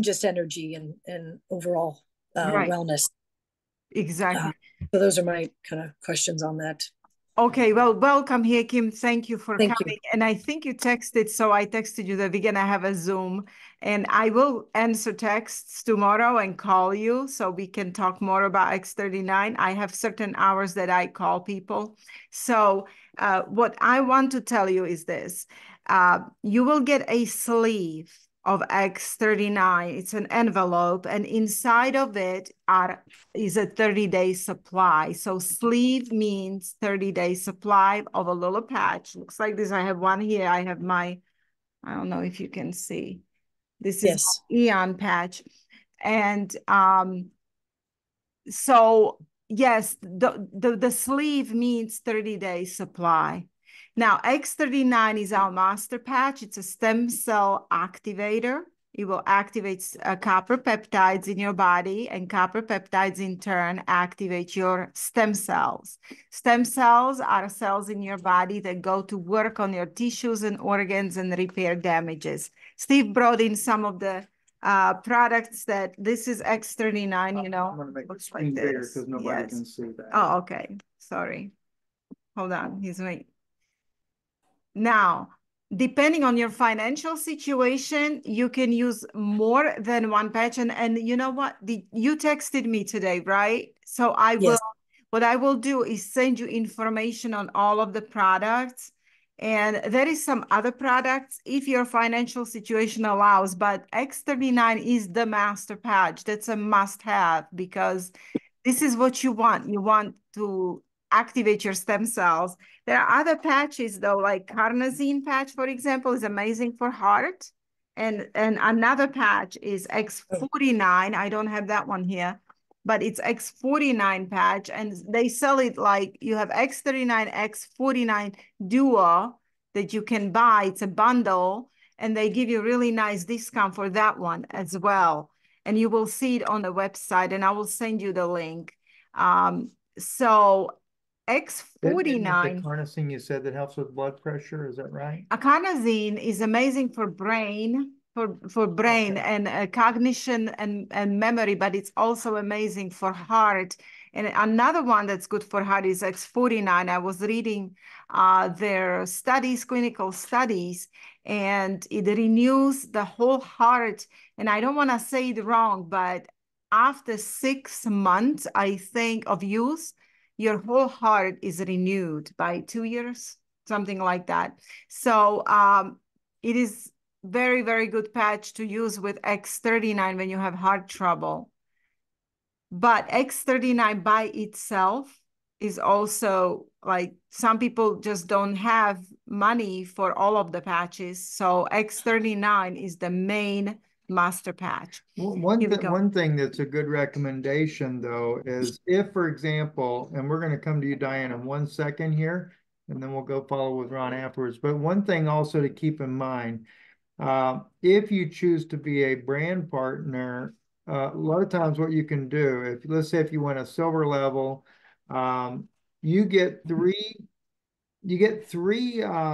Speaker 8: just energy and overall
Speaker 2: Right.
Speaker 8: wellness.
Speaker 2: Exactly.
Speaker 8: So those are my kind of questions on that.
Speaker 2: Okay, well, welcome here, Kim. Thank you for
Speaker 8: Thank
Speaker 2: coming.
Speaker 8: you.
Speaker 2: And I think you texted, so I texted you that we're gonna have a Zoom, and I will answer texts tomorrow and call you so we can talk more about X39. I have certain hours that I call people. So what I want to tell you is this. You will get a sleeve of X39. It's an envelope, and inside of it is a 30-day supply. So sleeve means 30-day supply of a little patch. Looks like this. I have one here. I have I don't know if you can see. This is
Speaker 8: Yes.
Speaker 2: Eon patch. And so yes, the sleeve means 30-day supply. Now, X39 is our master patch. It's a stem cell activator. It will activate copper peptides in your body, and copper peptides in turn activate your stem cells. Stem cells are cells in your body that go to work on your tissues and organs and repair damages. Steve brought in some of the products that this is X39, you know,
Speaker 1: I'm gonna make
Speaker 2: looks
Speaker 1: it
Speaker 2: like
Speaker 1: bigger
Speaker 2: this.
Speaker 1: because nobody
Speaker 2: Yes.
Speaker 1: can see that.
Speaker 2: Oh, okay. Sorry. Hold on. He's waiting. Now, depending on your financial situation, you can use more than one patch. And you know what? You texted me today, right? So
Speaker 8: Yes.
Speaker 2: what I will do is send you information on all of the products. And there is some other products if your financial situation allows, but X39 is the master patch. That's a must have because this is what you want. You want to activate your stem cells. There are other patches though, like carnosine patch, for example, is amazing for heart. And another patch is X49. I don't have that one here, but it's X49 patch, and they sell it like you have X39, X49 duo that you can buy. It's a bundle, and they give you really nice discount for that one as well. And you will see it on the website, and I will send you the link. So X49.
Speaker 1: The carnosine you said that helps with blood pressure, is that right?
Speaker 2: Acanazine is amazing for brain, for brain and cognition and memory, but it's also amazing for heart. And another one that's good for heart is X49. I was reading their studies, clinical studies, and it renews the whole heart. And I don't want to say it wrong, but after 6 months, I think, of use, your whole heart is renewed by 2 years, something like that. So it is very, very good patch to use with X39 when you have heart trouble. But X39 by itself is also like some people just don't have money for all of the patches. So X39 is the main master patch.
Speaker 1: Well,
Speaker 2: Here we go.
Speaker 1: one thing that's a good recommendation though is if, for example, and we're going to come to you, Diane, in 1 second here, and then we'll go follow with Ron afterwards. But one thing also to keep in mind, if you choose to be a brand partner, a lot of times what you can do, if let's say if you want a silver level, you get three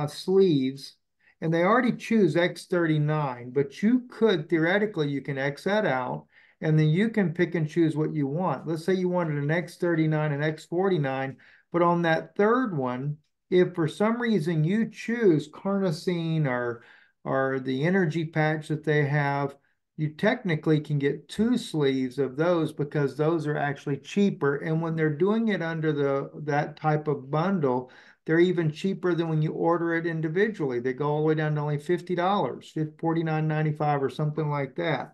Speaker 1: sleeves, and they already choose X39, but you could theoretically you can X that out, and then you can pick and choose what you want. Let's say you wanted an X39 and X49, but on that third one, if for some reason you choose carnosine or the energy patch that they have, you technically can get 2 sleeves of those because those are actually cheaper. And when they're doing it under that type of bundle, they're even cheaper than when you order it individually. They go all the way down to only $50, $49.95 or something like that.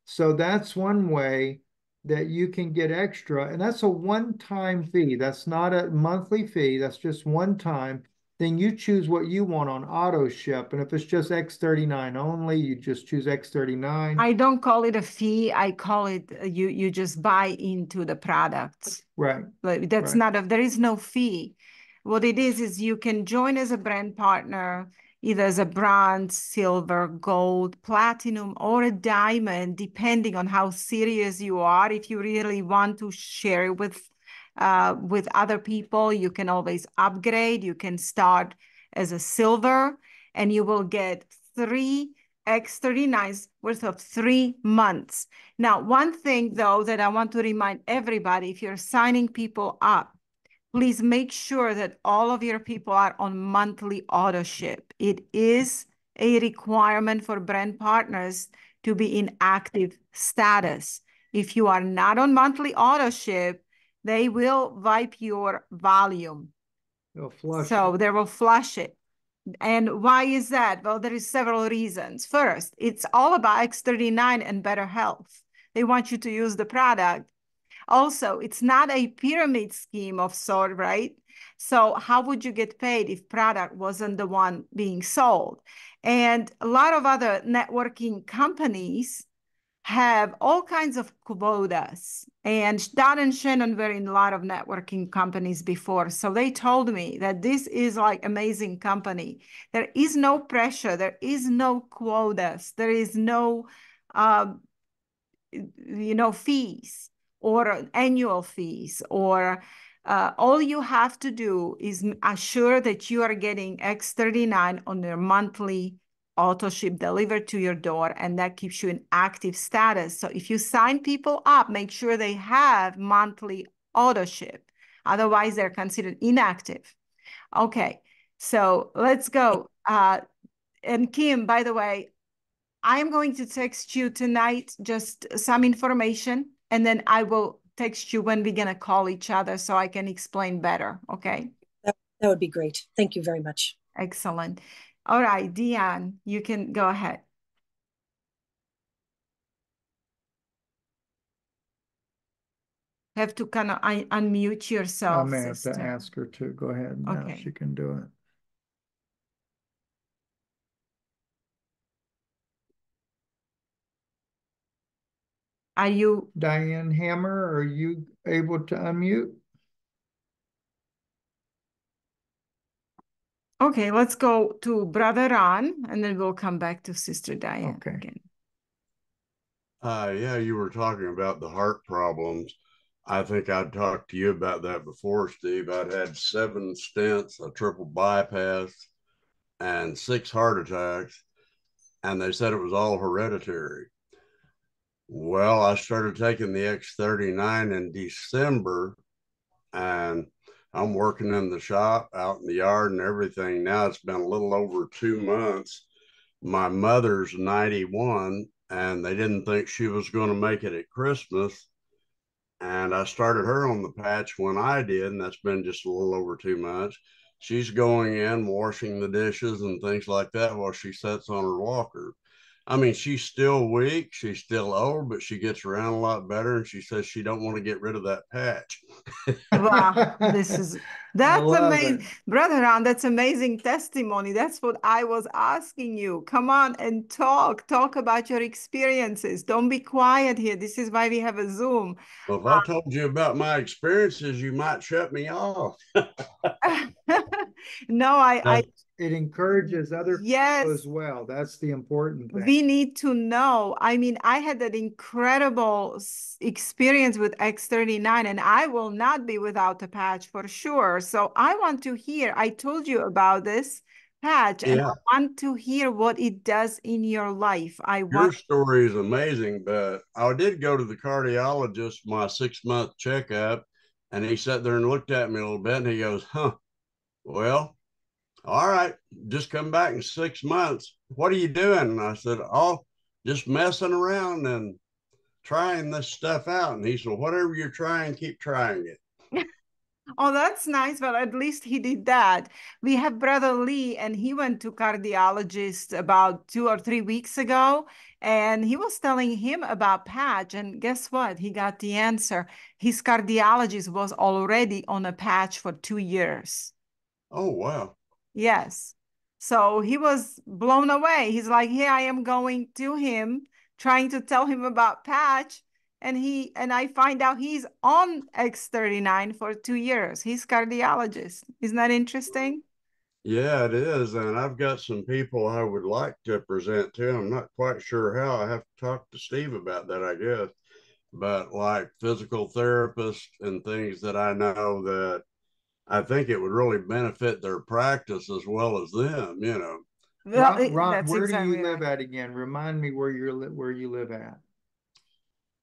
Speaker 1: So that's one way that you can get extra, and that's a one-time fee. That's not a monthly fee. That's just one time. Then you choose what you want on auto ship. And if it's just X39 only, you just choose X39.
Speaker 2: I don't call it a fee. I call it you just buy into the products.
Speaker 1: Right.
Speaker 2: Like that's
Speaker 1: right.
Speaker 2: there is no fee. What it is you can join as a brand partner, either as a bronze, silver, gold, platinum, or a diamond, depending on how serious you are. If you really want to share it with other people, you can always upgrade. You can start as a silver, and you will get 3 X39s worth of 3 months. Now, one thing though that I want to remind everybody, if you're signing people up, please make sure that all of your people are on monthly auto ship. It is a requirement for brand partners to be in active status. If you are not on monthly auto ship, they will wipe your volume.
Speaker 1: They'll flush
Speaker 2: So
Speaker 1: it.
Speaker 2: they will flush it. And why is that? Well, there is several reasons. First, it's all about X39 and better health. They want you to use the product. Also, it's not a pyramid scheme of sort, right? So how would you get paid if product wasn't the one being sold? And a lot of other networking companies have all kinds of quotas. And Don and Shannon were in a lot of networking companies before. So they told me that this is like amazing company. There is no pressure. There is no quotas. There is no, fees or annual fees, or all you have to do is assure that you are getting X39 on your monthly auto ship delivered to your door, and that keeps you in active status. So if you sign people up, make sure they have monthly auto ship. Otherwise, they're considered inactive. Okay, so let's go. And Kim, by the way, I'm going to text you tonight just some information, and then I will text you when we're going to call each other so I can explain better. Okay.
Speaker 8: That would be great. Thank you very much.
Speaker 2: Excellent. All right, Deanne, you can go ahead. Have to kind of unmute yourself.
Speaker 1: I may have
Speaker 2: sister.
Speaker 1: to ask her to go ahead now.
Speaker 2: Okay.
Speaker 1: She can do it.
Speaker 2: Are you?
Speaker 1: Diane Hammer, are you able to unmute?
Speaker 2: Okay, let's go to Brother Ron, and then we'll come back to Sister Diane
Speaker 1: Okay.
Speaker 2: again.
Speaker 6: Yeah, you were talking about the heart problems. I think I'd talked to you about that before, Steve. I'd had 7 stents, a triple bypass, and 6 heart attacks, and they said it was all hereditary. Well, I started taking the X39 in December, and I'm working in the shop, out in the yard and everything. Now it's been a little over 2 months. My mother's 91, and they didn't think she was going to make it at Christmas. And I started her on the patch when I did, and that's been just a little over 2 months. She's going in, washing the dishes and things like that while she sits on her walker. I mean, she's still weak, she's still old, but she gets around a lot better, and she says she don't want to get rid of that patch.
Speaker 2: Wow, that's amazing.
Speaker 1: it.
Speaker 2: Brother Ron, that's amazing testimony. That's what I was asking you. Come on and talk about your experiences. Don't be quiet here. This is why we have a Zoom.
Speaker 6: Well, if I told you about my experiences, you might shut me off.
Speaker 2: No, I
Speaker 1: It encourages other people
Speaker 2: yes,
Speaker 1: as well. That's the important thing.
Speaker 2: we need to know. I mean, I had an incredible experience with X39, and I will not be without a patch for sure. So I want to hear, I told you about this patch, and
Speaker 6: Yeah,
Speaker 2: I want to hear what it does in your life. I
Speaker 6: your
Speaker 2: want,
Speaker 6: story is amazing, but I did go to the cardiologist my 6 month checkup, and he sat there and looked at me a little bit, and he goes, "Huh, well, all right, just come back in 6 months. What are you doing?" And I said, "Oh, just messing around and trying this stuff out." And he said, "Whatever you're trying, keep trying it."
Speaker 2: oh, that's nice. Well, at least he did that. We have Brother Lee, and he went to cardiologist about 2 or 3 weeks ago, and he was telling him about patch. And guess what? He got the answer. His cardiologist was already on a patch for 2 years.
Speaker 6: Oh, wow.
Speaker 2: Yes. So he was blown away. He's like, here I am going to him, trying to tell him about patch. And I find out he's on X39 for 2 years. He's cardiologist. Isn't that interesting?
Speaker 6: Yeah, it is. And I've got some people I would like to present to. I'm not quite sure how. I have to talk to Steve about that, I guess. But like physical therapists and things that I know that I think it would really benefit their practice as well as them.
Speaker 2: Well,
Speaker 1: Ron,
Speaker 2: that's
Speaker 1: where do you
Speaker 2: exactly
Speaker 1: live
Speaker 2: right.
Speaker 1: at again? Remind me where you live at.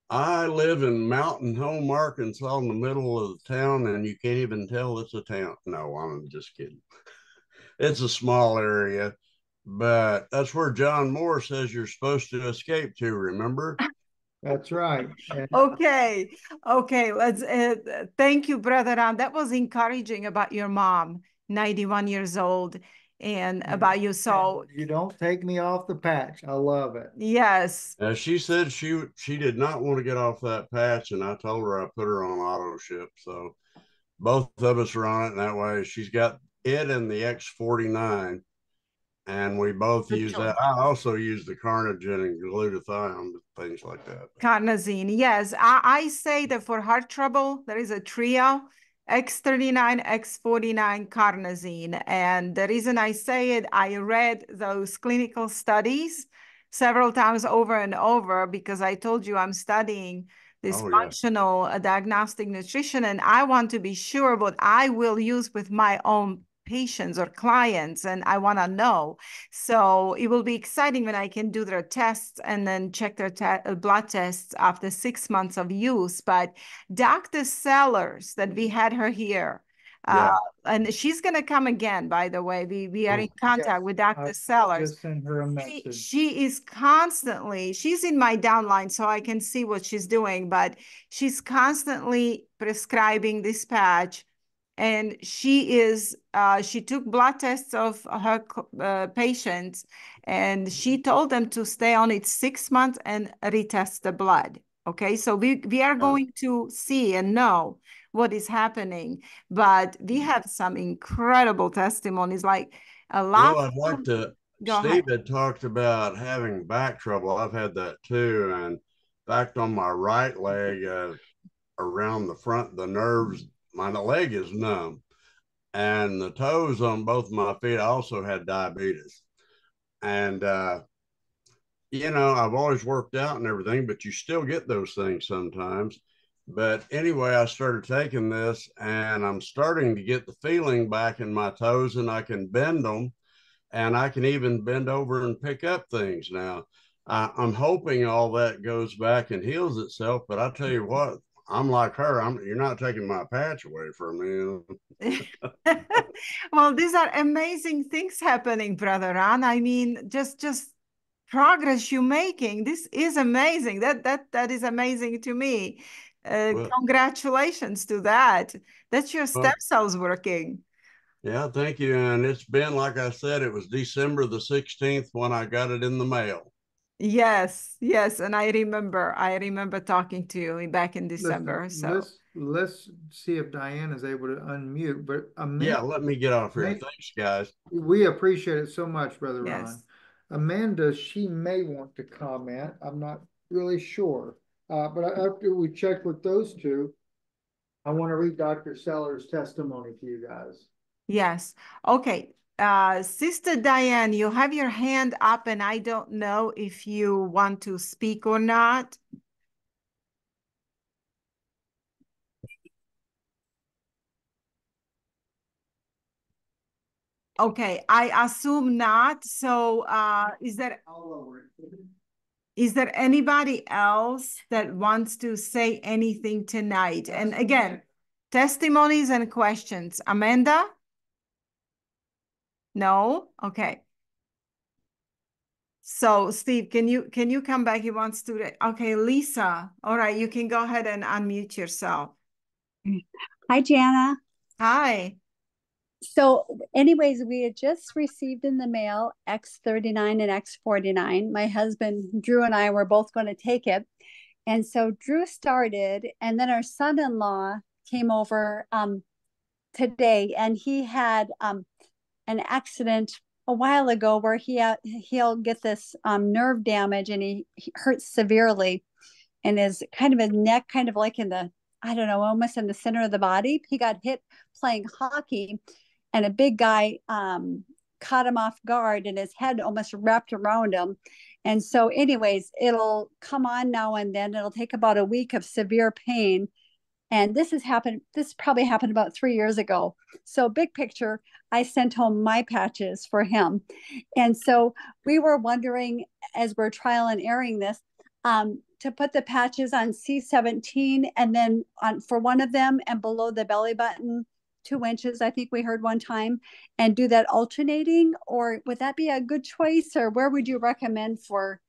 Speaker 6: I live in Mountain Home, Arkansas, in the middle of the town, and you can't even tell it's a town. No, I'm just kidding. It's a small area, but that's where John Moore says you're supposed to escape to, remember?
Speaker 1: That's right.
Speaker 2: Okay. Okay. Let's thank you, Brother Ron. That was encouraging about your mom, 91 years old, and about you. So
Speaker 1: You don't take me off the patch. I love it.
Speaker 2: yes.
Speaker 6: She said she did not want to get off that patch, and I told her I put her on auto ship. So both of us are on it, and that way she's got it and the X49, and we both
Speaker 2: Good
Speaker 6: use
Speaker 2: choice.
Speaker 6: that. I also use the carnitine and glutathione, things like that.
Speaker 2: Carnosine. Yes, I say that for heart trouble, there is a trio, X39, X49, carnosine. And the reason I say it, I read those clinical studies several times over and over because I told you I'm studying this
Speaker 6: Oh yeah,
Speaker 2: functional diagnostic nutrition, and I want to be sure what I will use with my own patients or clients, and I want to know. So it will be exciting when I can do their tests and then check their blood tests after 6 months of use. But Dr. Sellers, that we had her here, uh,
Speaker 6: yeah.
Speaker 2: and she's going to come again, by the way. We are in
Speaker 6: Oh,
Speaker 2: contact with Dr. Sellers.
Speaker 1: Just send her a message.
Speaker 2: She is constantly, she's in my downline, so I can see what she's doing, but she's constantly prescribing this patch. And she took blood tests of her patients, and she told them to stay on it 6 months and retest the blood. Okay, so we are
Speaker 6: yeah.
Speaker 2: going to see and know what is happening, but we have some incredible testimonies, like a lot.
Speaker 6: Well, I'd like to.
Speaker 2: Go ahead.
Speaker 6: Steve had talked about having back trouble. I've had that too. And in fact, on my right leg, around the front, the nerves, my leg is numb. And the toes on both my feet, I also had diabetes. And, I've always worked out and everything, but you still get those things sometimes. But anyway, I started taking this and I'm starting to get the feeling back in my toes, and I can bend them, and I can even bend over and pick up things now. I'm hoping all that goes back and heals itself, but I tell you what, I'm like her. You're not taking my patch away from me.
Speaker 2: Well, these are amazing things happening, Brother Ron. I mean, just progress you're making. This is amazing. That is amazing to me.
Speaker 6: Well,
Speaker 2: Congratulations to that. That's your stem
Speaker 6: well,
Speaker 2: cells working.
Speaker 6: yeah, thank you. And it's been, like I said, it was December the 16th when I got it in the mail.
Speaker 2: Yes, yes, and I remember talking to you back in December. So
Speaker 1: Let's see if Diane is able to unmute. But
Speaker 6: Yeah, let me get off here.
Speaker 1: Amanda,
Speaker 6: Thanks, guys.
Speaker 1: we appreciate it so much, Brother Ron.
Speaker 2: yes.
Speaker 1: Amanda, she may want to comment. I'm not really sure. But after we check with those two, I want to read Dr. Seller's testimony to you guys.
Speaker 2: Yes. Okay. Sister Diane, you have your hand up, and I don't know if you want to speak or not. Okay, I assume not. So is there anybody else that wants to say anything tonight? And again, testimonies and questions. Amanda? No? Okay. So Steve, can you come back? He wants to. Okay, Lisa. All right, you can go ahead and unmute yourself.
Speaker 9: Hi, Jana.
Speaker 2: Hi.
Speaker 9: So anyways, we had just received in the mail X39 and X49. My husband, Drew, and I were both going to take it. And so Drew started, and then our son-in-law came over today, and he had an accident a while ago where he'll get this nerve damage, and he hurts severely, and his neck, kind of like in the, I don't know, almost in the center of the body. He got hit playing hockey, and a big guy caught him off guard, and his head almost wrapped around him. And so anyways, it'll come on now and then. It'll take about a week of severe pain. And this probably happened about 3 years ago. So big picture, I sent home my patches for him. And so we were wondering, as we're trial and erroring this, to put the patches on C17 and then for one of them and below the belly button, 2 inches, I think we heard one time, and do that alternating, or would that be a good choice, or where would you recommend for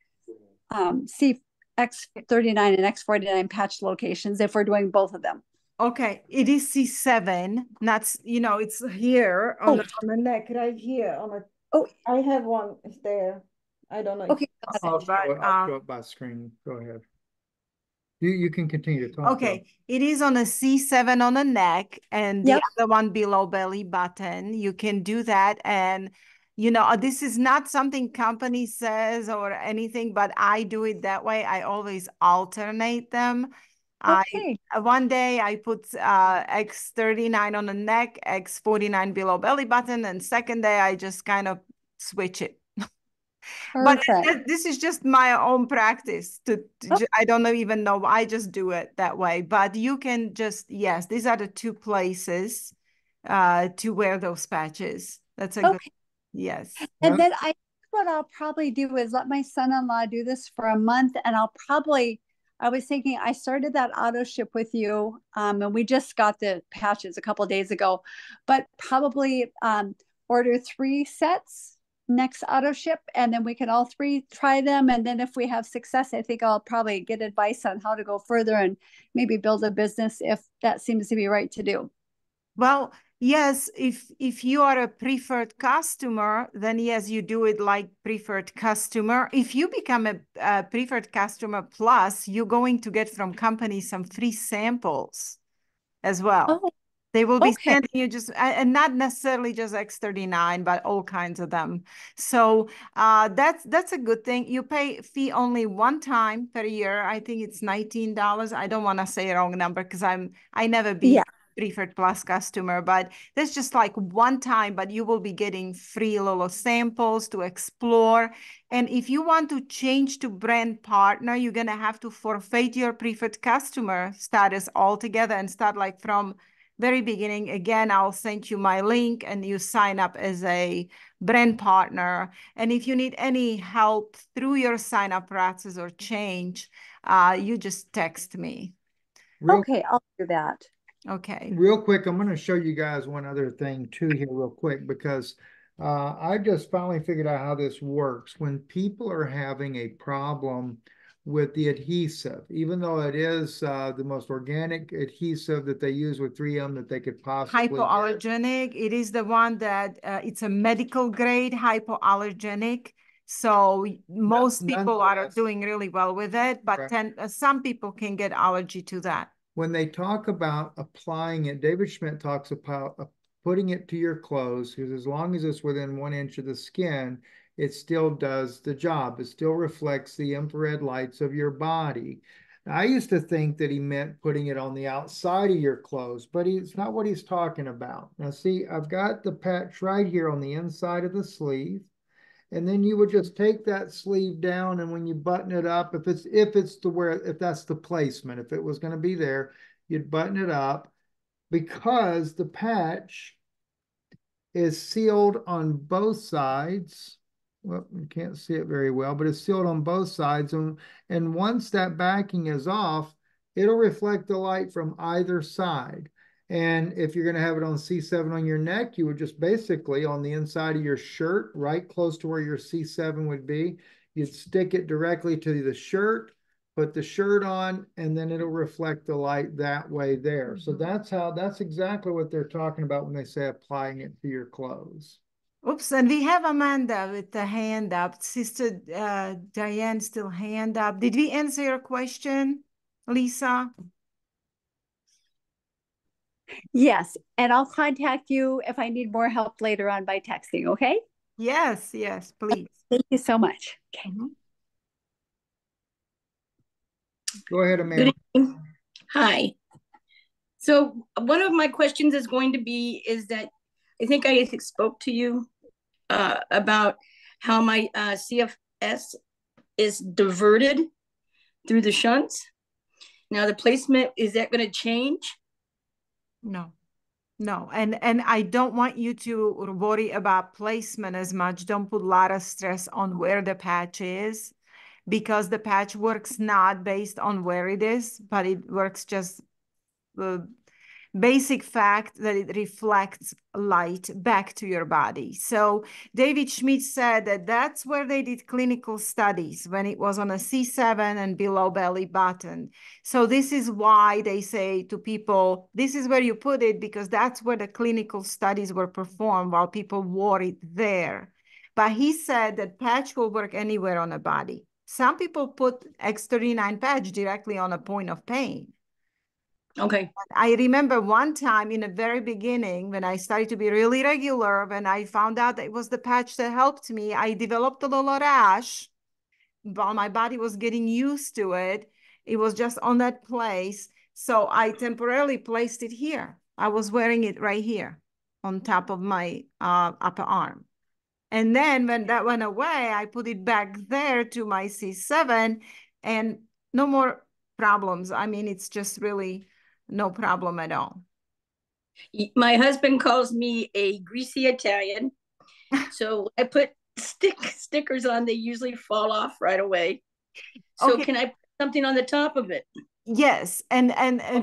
Speaker 9: X39 and X49 patch locations if we're doing both of them?
Speaker 2: Okay, it is C7. That's, it's here on the neck right here. I have one there. I don't know.
Speaker 9: Okay.
Speaker 1: I'll show it by screen. Go ahead. You can continue to talk.
Speaker 2: Okay, it is on a C7 on the neck, and the other one below belly button. You can do that. And, this is not something company says or anything, but I do it that way. I always alternate them.
Speaker 9: Okay.
Speaker 2: One day I put X39 on the neck, X49 below belly button, and second day I just kind of switch it. But this is just my own practice. I don't even know. I just do it that way. But you can just, yes, these are the 2 places to wear those patches. That's a good, yes.
Speaker 9: And then what I'll probably do is let my son-in-law do this for a month, and I was thinking, I started that auto ship with you, and we just got the patches a couple of days ago, but probably order 3 sets next auto ship, and then we can all 3 try them. And then if we have success, I think I'll probably get advice on how to go further and maybe build a business if that seems to be right to do.
Speaker 2: Well, yes, if you are a preferred customer, then yes, you do it like preferred customer. If you become a preferred customer plus, you're going to get from company some free samples as well.
Speaker 9: Oh.
Speaker 2: They will be sending you and not necessarily just X39, but all kinds of them. So that's a good thing. You pay fee only one time per year. I think it's $19. I don't want to say a wrong number because I never be preferred plus customer, but that's just like one time, but you will be getting free little samples to explore. And if you want to change to brand partner, you're going to have to forfeit your preferred customer status altogether and start like from very beginning. Again, I'll send you my link and you sign up as a brand partner. And if you need any help through your sign up process or change, you just text me.
Speaker 9: Okay, I'll do that.
Speaker 2: Okay.
Speaker 1: Real quick, I'm going to show you guys one other thing too here real quick, because I just finally figured out how this works. When people are having a problem with the adhesive, even though it is the most organic adhesive that they use with 3M that they could possibly
Speaker 2: hypoallergenic. It is the one that it's a medical grade hypoallergenic. So most
Speaker 1: None-
Speaker 2: people are
Speaker 1: nonetheless-
Speaker 2: doing really well with it, but
Speaker 1: Correct.
Speaker 2: some people can get allergy to that.
Speaker 1: When they talk about applying it, David Schmidt talks about putting it to your clothes, because as long as it's within 1 inch of the skin, it still does the job. It still reflects the infrared lights of your body. I used to think that he meant putting it on the outside of your clothes, but it's not what he's talking about. Now, see, I've got the patch right here on the inside of the sleeve. And then you would just take that sleeve down, and when you button it up, if that's the placement, if it was going to be there, you'd button it up, because the patch is sealed on both sides. Well, you can't see it very well, but it's sealed on both sides. And once that backing is off, it'll reflect the light from either side. And if you're going to have it on C7 on your neck, you would just basically on the inside of your shirt, right close to where your C7 would be, you'd stick it directly to the shirt, put the shirt on, and then it'll reflect the light that way there. So that's exactly what they're talking about when they say applying it to your clothes.
Speaker 2: Oops, and we have Amanda with the hand up. Sister Diane still hand up. Did we answer your question, Lisa?
Speaker 9: Yes, and I'll contact you if I need more help later on by texting, okay?
Speaker 2: Yes, please.
Speaker 9: Thank you so much. Okay.
Speaker 1: Go ahead, Amanda.
Speaker 10: Good evening. Hi. So one of my questions is going to be is that I think I spoke to you about how my CFS is diverted through the shunts. Now the placement, is that going to change?
Speaker 2: No, and I don't want you to worry about placement as much. Don't put a lot of stress on where the patch is, because the patch works not based on where it is, but it works just the basic fact that it reflects light back to your body. So David Schmidt said that that's where they did clinical studies, when it was on a C7 and below belly button. So this is why they say to people, this is where you put it, because that's where the clinical studies were performed while people wore it there. But he said that patch will work anywhere on the body. Some people put X39 patch directly on a point of pain.
Speaker 10: Okay.
Speaker 2: I remember one time in the very beginning when I started to be really regular, when I found out that it was the patch that helped me, I developed a little rash while my body was getting used to it. It was just on that place. So I temporarily placed it here. I was wearing it right here on top of my upper arm. And then when that went away, I put it back there to my C7 and no more problems. I mean, it's just really no problem at all.
Speaker 10: My husband calls me a greasy Italian. So I put stickers on, they usually fall off right away. So
Speaker 2: Okay.
Speaker 10: can I put something on the top of it?
Speaker 2: Yes, and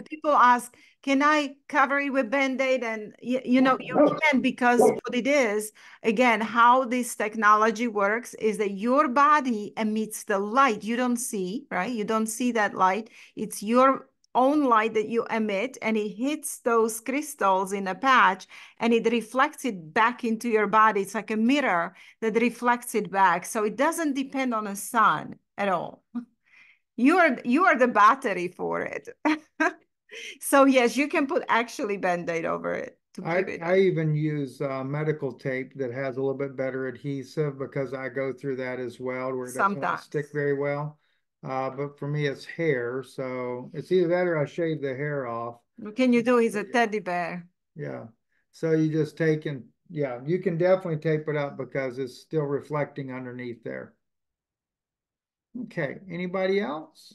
Speaker 2: people ask, can I cover it with Band-Aid? And you know, you can, because what it is, again, how this technology works is that your body emits the light you don't see, right? You don't see that light. It's your own light that you emit, and it hits those crystals in a patch and it reflects it back into your body. It's like a mirror that reflects it back. So it doesn't depend on the sun at all. You are the battery for it. So yes, you can put actually Band-Aid over it to keep it.
Speaker 1: I even use medical tape that has a little bit better adhesive, because I go through that as well, where it doesn't want to stick very well. But for me, it's hair, so it's either that or I shave the hair off.
Speaker 2: What can you do? He's a teddy bear.
Speaker 1: Yeah. So you just take and, yeah, you can definitely tape it up because it's still reflecting underneath there. Okay, anybody else?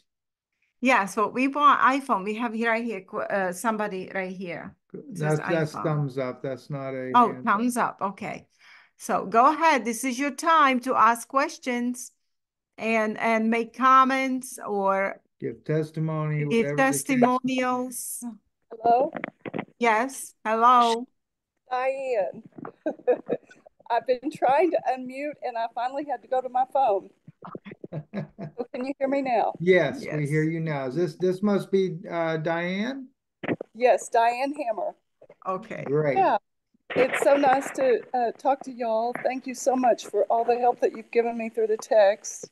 Speaker 2: Yeah, so we bought iPhone. We have here right here somebody right here.
Speaker 1: That's thumbs up. That's not a
Speaker 2: hand. Thumbs up. Okay. So go ahead. This is your time to ask questions and make comments or
Speaker 1: give testimony.
Speaker 2: Give testimonials.
Speaker 11: Hello?
Speaker 2: Yes. Hello.
Speaker 11: Diane. I've been trying to unmute and I finally had to go to my phone. So can you hear me now?
Speaker 1: Yes, we hear you now. Is this must be Diane?
Speaker 11: Yes, Diane Hammer.
Speaker 2: Okay.
Speaker 1: Great.
Speaker 11: Yeah. It's so nice to talk to y'all. Thank you so much for all the help that you've given me through the text.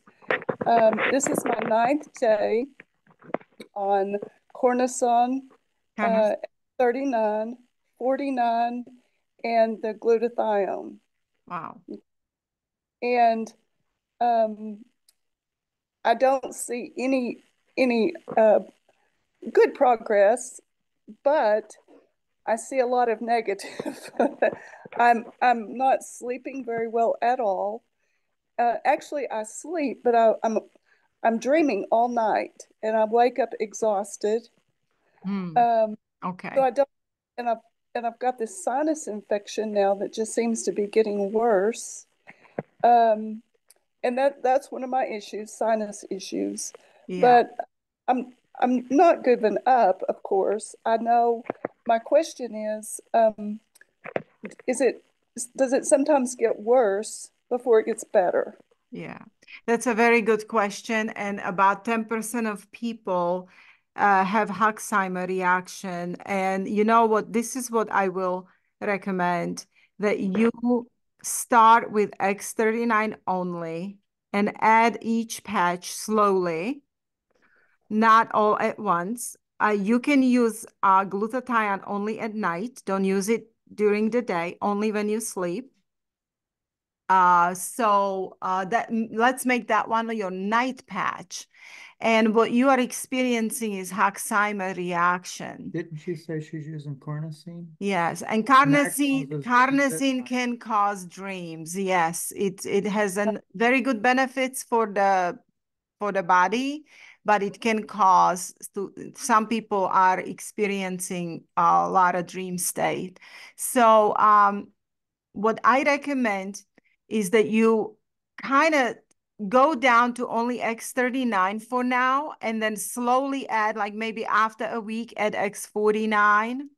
Speaker 11: This is my 9th day on cortisone, 39, 49, and the glutathione.
Speaker 2: Wow.
Speaker 11: And I don't see any good progress, but I see a lot of negative. I'm not sleeping very well at all. Actually, I sleep, but I'm dreaming all night, and I wake up exhausted.
Speaker 2: Okay.
Speaker 11: So I don't, and I've got this sinus infection now that just seems to be getting worse. And that's one of my issues, sinus issues.
Speaker 2: Yeah.
Speaker 11: But I'm not giving up, of course. I know my question is does it sometimes get worse before it gets better?
Speaker 2: Yeah, that's a very good question. And about 10% of people have Alzheimer reaction. And you know what? This is what I will recommend, that you start with X39 only and add each patch slowly, not all at once. You can use glutathione only at night. Don't use it during the day, only when you sleep. Let's make that one your night patch. And what you are experiencing is Alzheimer reaction.
Speaker 1: Didn't she say she's using cortisone?
Speaker 2: Yes, and
Speaker 1: causes
Speaker 2: carnosine can cause dreams. Yes, it has a very good benefits for the body, but it can cause some people are experiencing a lot of dream state. So what I recommend is that you kind of go down to only X39 for now, and then slowly add, like maybe after a week, add X49.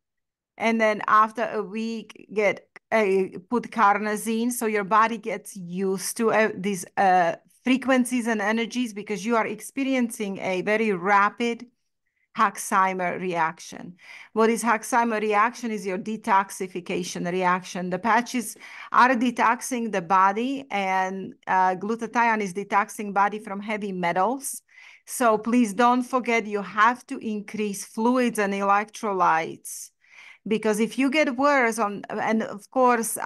Speaker 2: And then after a week, put carnosine, so your body gets used to these frequencies and energies, because you are experiencing a very rapid Alzheimer reaction. What is Alzheimer reaction is your detoxification reaction. The patches are detoxing the body, and glutathione is detoxing body from heavy metals. So please don't forget, you have to increase fluids and electrolytes, because if you get worse and of course,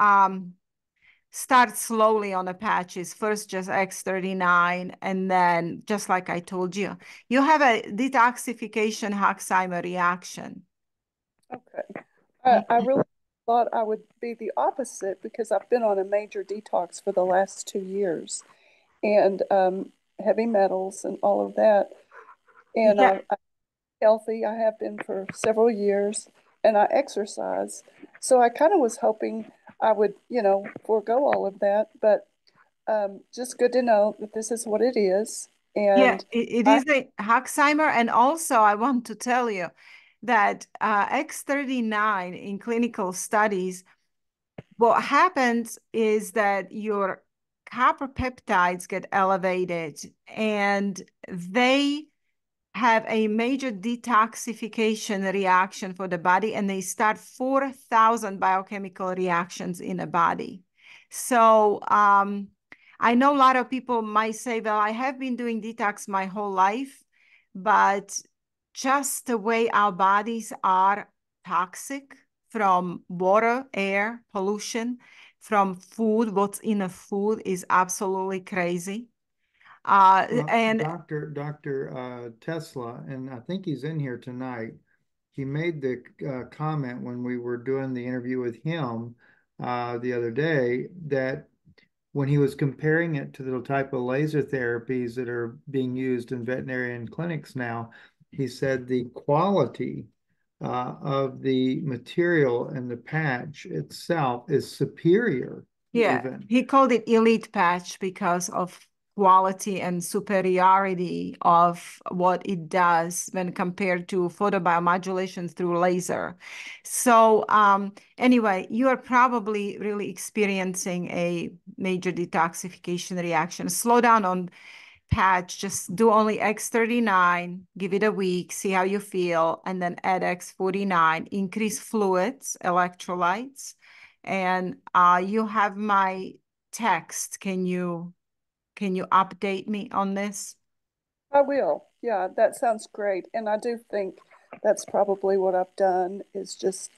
Speaker 2: start slowly on the patches. First, just X39, and then, just like I told you, you have a detoxification Alzheimer reaction.
Speaker 11: Okay. I really thought I would be the opposite, because I've been on a major detox for the last 2 years, and heavy metals and all of that. And I'm healthy. I have been for several years, and I exercise. So I kind of was hoping I would, forego all of that. But just good to know that this is what it is. And
Speaker 2: it is a Alzheimer. And also, I want to tell you that X39 in clinical studies, what happens is that your copper peptides get elevated, and they have a major detoxification reaction for the body, and they start 4,000 biochemical reactions in a body. So I know a lot of people might say, well, I have been doing detox my whole life, but just the way our bodies are toxic from water, air, pollution, from food, what's in a food is absolutely crazy. And
Speaker 1: Dr. Tesla, and I think he's in here tonight. He made the comment when we were doing the interview with him the other day, that when he was comparing it to the type of laser therapies that are being used in veterinarian clinics now, he said the quality of the material and the patch itself is superior. Even.
Speaker 2: He called it elite patch because of quality and superiority of what it does when compared to photobiomodulation through laser. So anyway, you are probably really experiencing a major detoxification reaction. Slow down on patch, just do only X39, give it a week, see how you feel, and then add X49, increase fluids, electrolytes, And you have my text. Can you update me on this?
Speaker 11: I will. Yeah, that sounds great. And I do think that's probably what I've done is just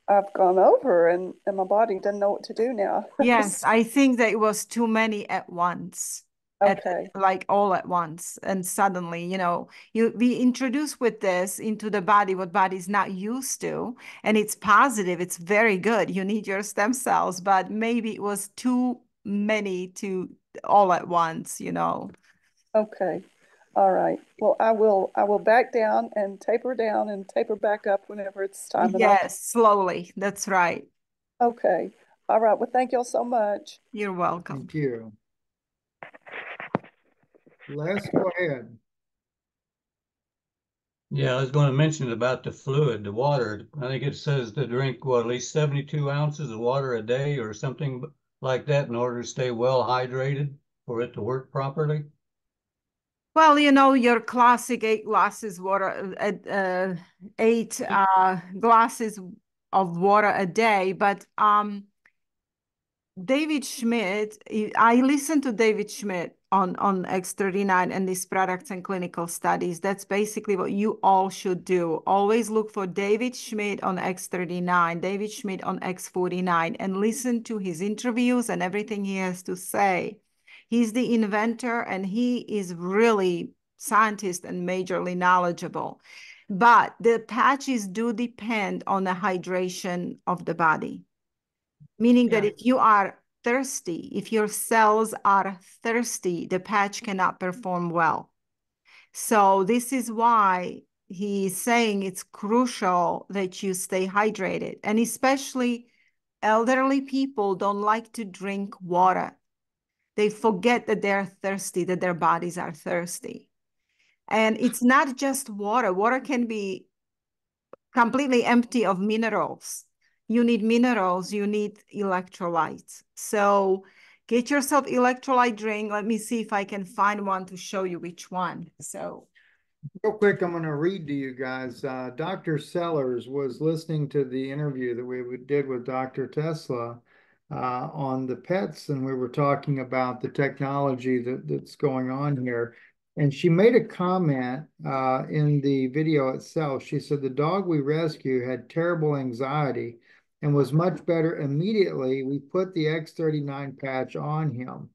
Speaker 11: I've gone over and my body doesn't know what to do now.
Speaker 2: Yes, I think that it was too many at once.
Speaker 11: Okay.
Speaker 2: Like all at once. And suddenly, we introduce with this into the body what body is not used to. And it's positive. It's very good. You need your stem cells, but maybe it was too many to all at once,
Speaker 11: Okay. All right. Well, I will back down and taper back up whenever it's time.
Speaker 2: Yes, slowly. That's right.
Speaker 11: Okay. All right. Well, thank y'all so much.
Speaker 2: You're welcome.
Speaker 1: Thank you. Les, go ahead.
Speaker 5: Yeah, I was going to mention about the fluid, the water. I think it says to drink, at least 72 ounces of water a day or something like that in order to stay well hydrated for it to work properly.
Speaker 2: Well, your classic 8 glasses water, 8 glasses of water a day, but David Schmidt, I listened to David Schmidt on X39 and these products and clinical studies. That's basically what you all should do. Always look for David Schmidt on X39, David Schmidt on X49, and listen to his interviews and everything he has to say. He's the inventor and he is really scientist and majorly knowledgeable. But the patches do depend on the hydration of the body. Meaning that if you are thirsty, if your cells are thirsty, the patch cannot perform well. So this is why he's saying it's crucial that you stay hydrated. And especially elderly people don't like to drink water. They forget that they're thirsty, that their bodies are thirsty. And it's not just water. Water can be completely empty of minerals. You need minerals, you need electrolytes. So get yourself electrolyte drink. Let me see if I can find one to show you which one. So
Speaker 1: real quick, I'm going to read to you guys. Dr. Sellers was listening to the interview that we did with Dr. Tesla on the pets, and we were talking about the technology that's going on here. And she made a comment in the video itself. She said the dog we rescued had terrible anxiety and was much better immediately. We put the X39 patch on him.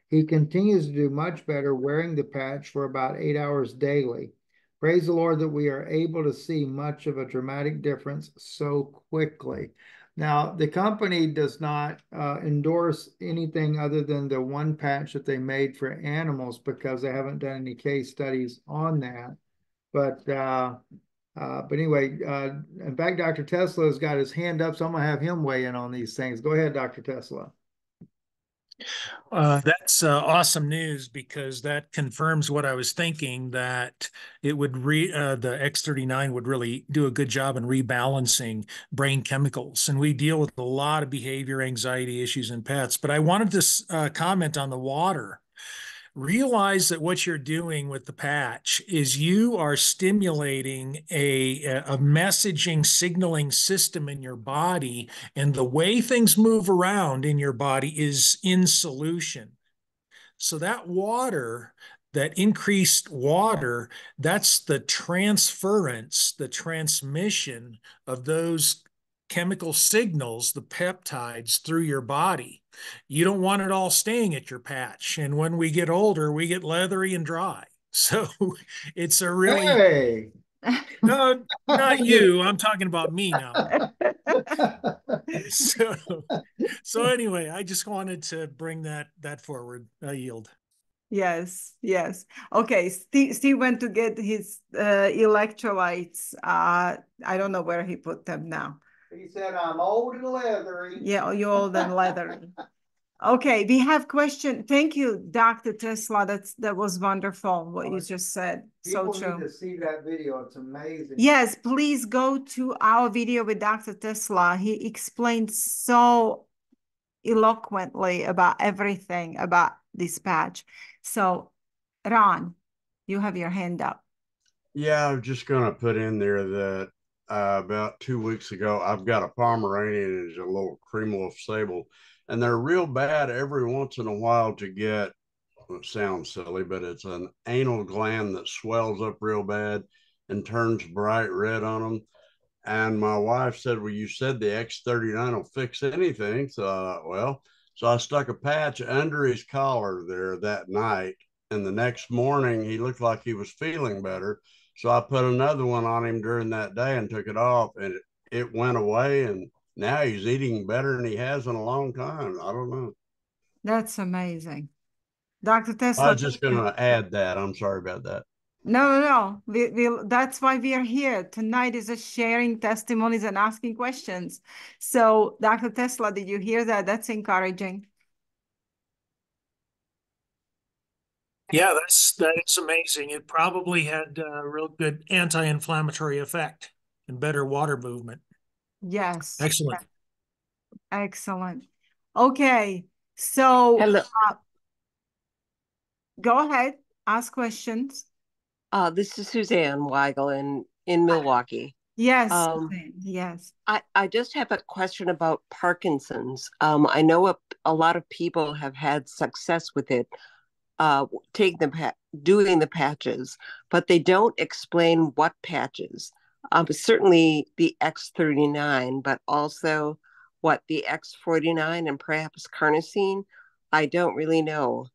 Speaker 1: He continues to do much better wearing the patch for about 8 hours daily. Praise the Lord that we are able to see much of a dramatic difference so quickly. Now, the company does not endorse anything other than the one patch that they made for animals because they haven't done any case studies on that. But anyway, in fact, Dr. Tesla has got his hand up, so I'm going to have him weigh in on these things. Go ahead, Dr. Tesla.
Speaker 12: That's awesome news because that confirms what I was thinking, that it would the X39 would really do a good job in rebalancing brain chemicals. And we deal with a lot of behavior anxiety issues in pets. But I wanted to comment on the water. Realize that what you're doing with the patch is you are stimulating a messaging signaling system in your body, and the way things move around in your body is in solution. So that water, that increased water, that's the transference, the transmission of those chemical signals, the peptides, through your body. You don't want it all staying at your patch. And when we get older, we get leathery and dry. So it's a really...
Speaker 1: Hey!
Speaker 12: No, not you. I'm talking about me now. So anyway, I just wanted to bring that forward. I yield.
Speaker 2: Yes. Okay, Steve went to get his electrolytes. I don't know where he put them now.
Speaker 1: He said, I'm old and leathery.
Speaker 2: Yeah, you're old and leathery. Okay, we have question. Thank you, Dr. Tesla. That was wonderful what you just said.
Speaker 1: People
Speaker 2: so true.
Speaker 1: need to see that video. It's amazing.
Speaker 2: Yes, please go to our video with Dr. Tesla. He explained so eloquently about everything about this patch. So, Ron, you have your hand up.
Speaker 6: Yeah, I was just going to put in there that about 2 weeks ago. I've got a Pomeranian, is a little cream wolf sable, and they're real bad every once in a while to get. It sounds silly, but it's an anal gland that swells up real bad and turns bright red on them. And my wife said, well, you said the X39 will fix anything. So I stuck a patch under his collar there that night. And the next morning, he looked like he was feeling better. So I put another one on him during that day and took it off, and it went away. And now he's eating better than he has in a long time. I don't know.
Speaker 2: That's amazing. Dr.
Speaker 6: I
Speaker 2: Tesla.
Speaker 6: was just going to add that. I'm sorry about that.
Speaker 2: No. That's why we are here. Tonight is just sharing testimonies and asking questions. So, Dr. Tesla, did you hear that? That's encouraging.
Speaker 12: Yeah, that is amazing. It probably had a real good anti-inflammatory effect and better water movement.
Speaker 2: Yes.
Speaker 12: Excellent.
Speaker 2: Excellent. Okay. So
Speaker 13: Hello.
Speaker 2: Go ahead, ask questions.
Speaker 13: This is Suzanne Weigel in Milwaukee.
Speaker 2: Yes, Suzanne, yes.
Speaker 13: I just have a question about Parkinson's. I know a lot of people have had success with it, doing the patches, but they don't explain what patches. Certainly the X39, but also what the X49 and perhaps carnosine. I don't really know.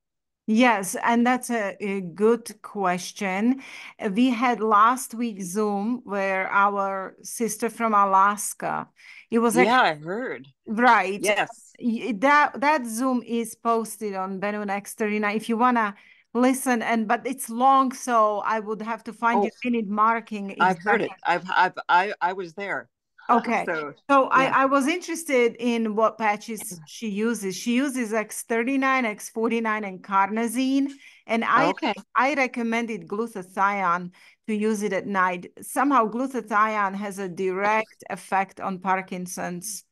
Speaker 2: Yes, and that's a good question. We had last week Zoom where our sister from Alaska, it was
Speaker 13: I heard.
Speaker 2: Right.
Speaker 13: Yes.
Speaker 2: That Zoom is posted on Benun X39 if you want to listen, but it's long, so I would have to find you minute marking exactly.
Speaker 13: I've heard it. I was there.
Speaker 2: Okay. So I was interested in what patches she uses. She uses X39, X49, and carnosine. And I recommended glutathione to use it at night. Somehow glutathione has a direct effect on Parkinson's.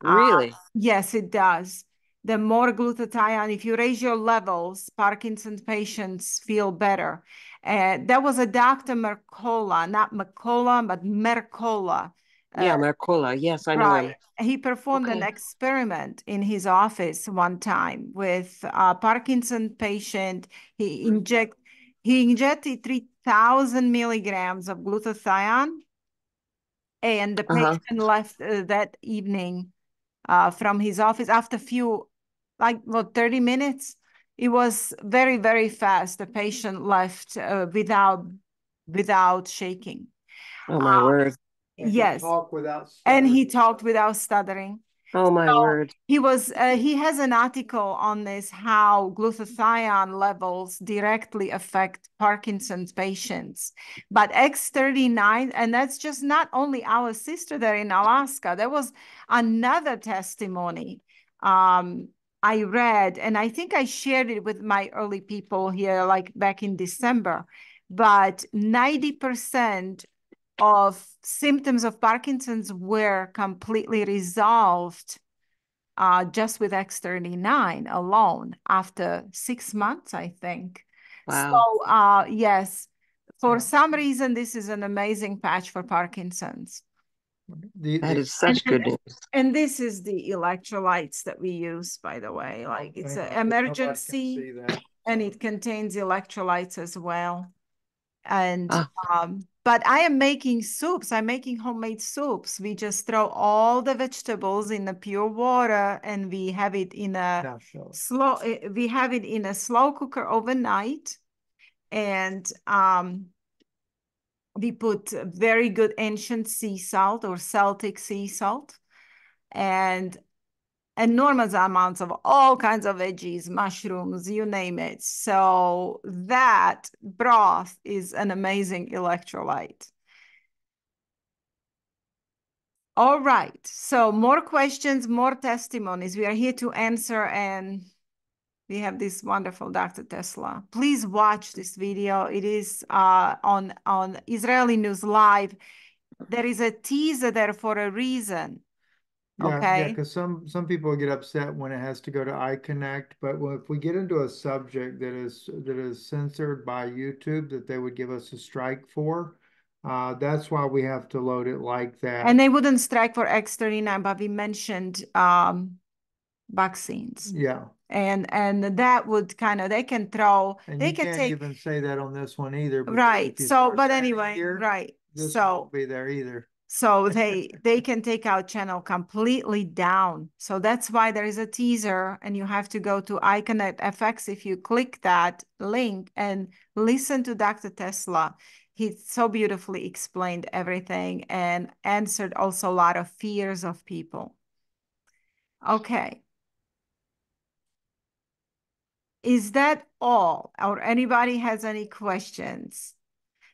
Speaker 13: Really?
Speaker 2: Yes, it does. The more glutathione, if you raise your levels, Parkinson's patients feel better. That was a Dr. Mercola, not McCullough, but Mercola.
Speaker 13: Mercola. Yes, I know him.
Speaker 2: He performed an experiment in his office one time with a Parkinson patient. He injected 3,000 milligrams of glutathione, and the patient left that evening from his office after 30 minutes. It was very, very fast. The patient left without shaking.
Speaker 13: Oh my word.
Speaker 2: Yes. And he talked without stuttering.
Speaker 13: Oh my word.
Speaker 2: He has an article on this, how glutathione levels directly affect Parkinson's patients. But X39, and that's just not only our sister there in Alaska, there was another testimony I read, and I think I shared it with my early people here, like back in December, but 90% of symptoms of Parkinson's were completely resolved just with X39 alone after 6 months, I think.
Speaker 13: Wow.
Speaker 2: So yes, for some reason, this is an amazing patch for Parkinson's.
Speaker 13: That is such good news.
Speaker 2: And this is the electrolytes that we use, by the way. Like, it's an emergency, and it contains electrolytes as well. And but I am making soups. I'm making homemade soups. We just throw all the vegetables in the pure water, and we have it in a slow cooker overnight. And we put very good ancient sea salt or Celtic sea salt, and enormous amounts of all kinds of veggies, mushrooms, you name it. So that broth is an amazing electrolyte. All right, so more questions, more testimonies. We are here to answer, and we have this wonderful Dr. Tesla. Please watch this video. It is on Israeli News Live. There is a teaser there for a reason.
Speaker 1: Yeah, because some people get upset when it has to go to iConnect, but if we get into a subject that is censored by YouTube that they would give us a strike for, That's why we have to load it like that.
Speaker 2: And they wouldn't strike for X39, but we mentioned vaccines.
Speaker 1: Yeah.
Speaker 2: And that would kind of, they can throw,
Speaker 1: And
Speaker 2: they
Speaker 1: you
Speaker 2: can
Speaker 1: can't
Speaker 2: take,
Speaker 1: even say that on this one either.
Speaker 2: right. So, but anyway,
Speaker 1: here,
Speaker 2: right.
Speaker 1: this
Speaker 2: So
Speaker 1: won't be there either.
Speaker 2: So they can take our channel completely down. So that's why there is a teaser, and you have to go to Iconet FX if you click that link and listen to Dr. Tesla. He so beautifully explained everything and answered also a lot of fears of people. Okay. Is that all? Or anybody has any questions?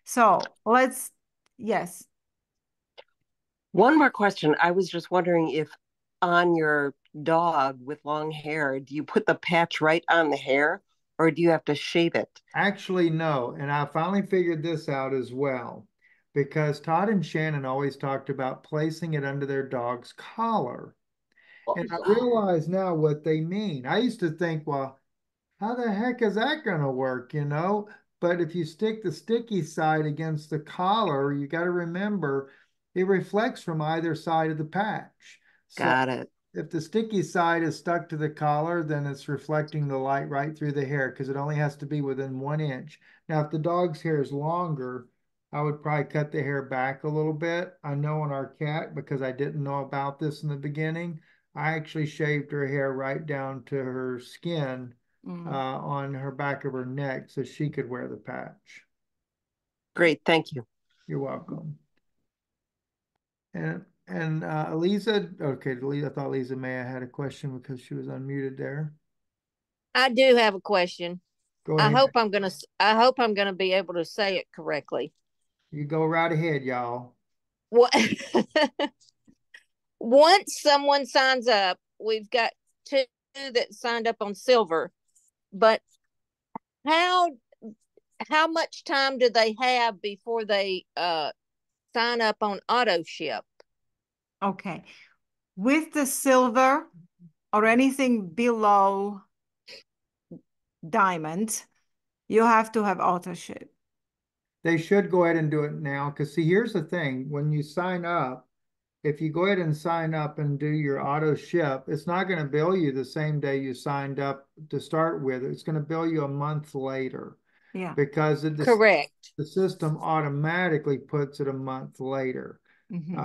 Speaker 2: So let's, yes.
Speaker 13: One more question. I was just wondering if on your dog with long hair, do you put the patch right on the hair or do you have to shave it?
Speaker 1: Actually, no. And I finally figured this out as well, because Todd and Shannon always talked about placing it under their dog's collar. And I realize now what they mean. I used to think, well, how the heck is that going to work, you know? But if you stick the sticky side against the collar, you got to remember it reflects from either side of the patch. So
Speaker 13: Got it.
Speaker 1: if the sticky side is stuck to the collar, then it's reflecting the light right through the hair because it only has to be within 1 inch. Now, if the dog's hair is longer, I would probably cut the hair back a little bit. I know on our cat, because I didn't know about this in the beginning, I actually shaved her hair right down to her skin on her back of her neck so she could wear the patch.
Speaker 13: Great, thank you.
Speaker 1: You're welcome. And Lisa, okay, I thought Lisa may have had a question because she was unmuted there.
Speaker 14: I do have a question.
Speaker 1: Go ahead.
Speaker 14: I hope I'm gonna be able to say it correctly.
Speaker 1: You go right ahead, y'all.
Speaker 14: What once someone signs up, we've got two that signed up on silver, but how much time do they have before they sign up on auto ship?
Speaker 2: Okay. With the silver or anything below diamond, you have to have auto ship.
Speaker 1: They should go ahead and do it now because see, here's the thing. When you sign up, if you go ahead and sign up and do your auto ship, it's not going to bill you the same day you signed up to start with. It's going to bill you a month later.
Speaker 2: Yeah.
Speaker 1: Because
Speaker 14: correct.
Speaker 1: The system automatically puts it a month later.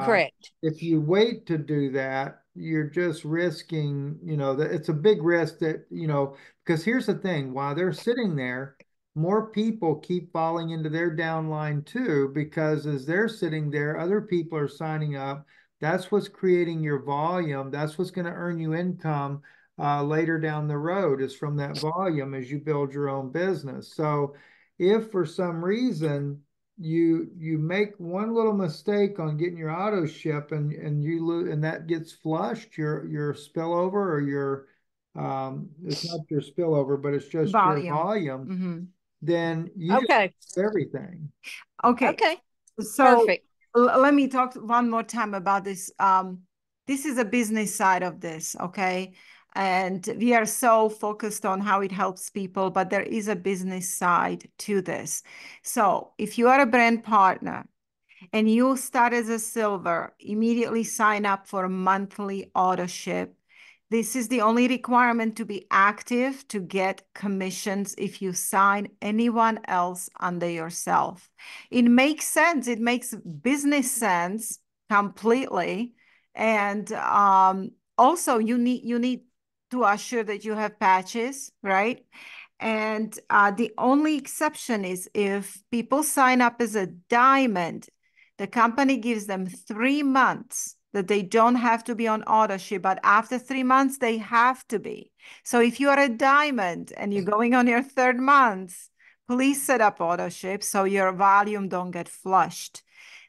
Speaker 14: Correct.
Speaker 1: If you wait to do that, you're just risking, you know, that it's a big risk that, you know, because here's the thing, while they're sitting there, more people keep falling into their downline too, because as they're sitting there, other people are signing up. That's what's creating your volume. That's what's going to earn you income later down the road is from that volume as you build your own business. So if for some reason you make one little mistake on getting your auto ship and you lose and that gets flushed, your spillover or your it's not your spillover, but it's just your volume, then you
Speaker 14: okay.
Speaker 1: just everything.
Speaker 2: Okay. So perfect. Let me talk one more time about this. This is a business side of this, okay? And we are so focused on how it helps people, but there is a business side to this. So if you are a brand partner and you start as a silver, immediately sign up for a monthly auto ship. This is the only requirement to be active to get commissions if you sign anyone else under yourself. It makes sense. It makes business sense completely. And also you need to assure that you have patches, right? And the only exception is if people sign up as a diamond, the company gives them 3 months that they don't have to be on auto ship, but after 3 months, they have to be. So if you are a diamond and you're going on your 3rd month, please set up auto ship so your volume don't get flushed.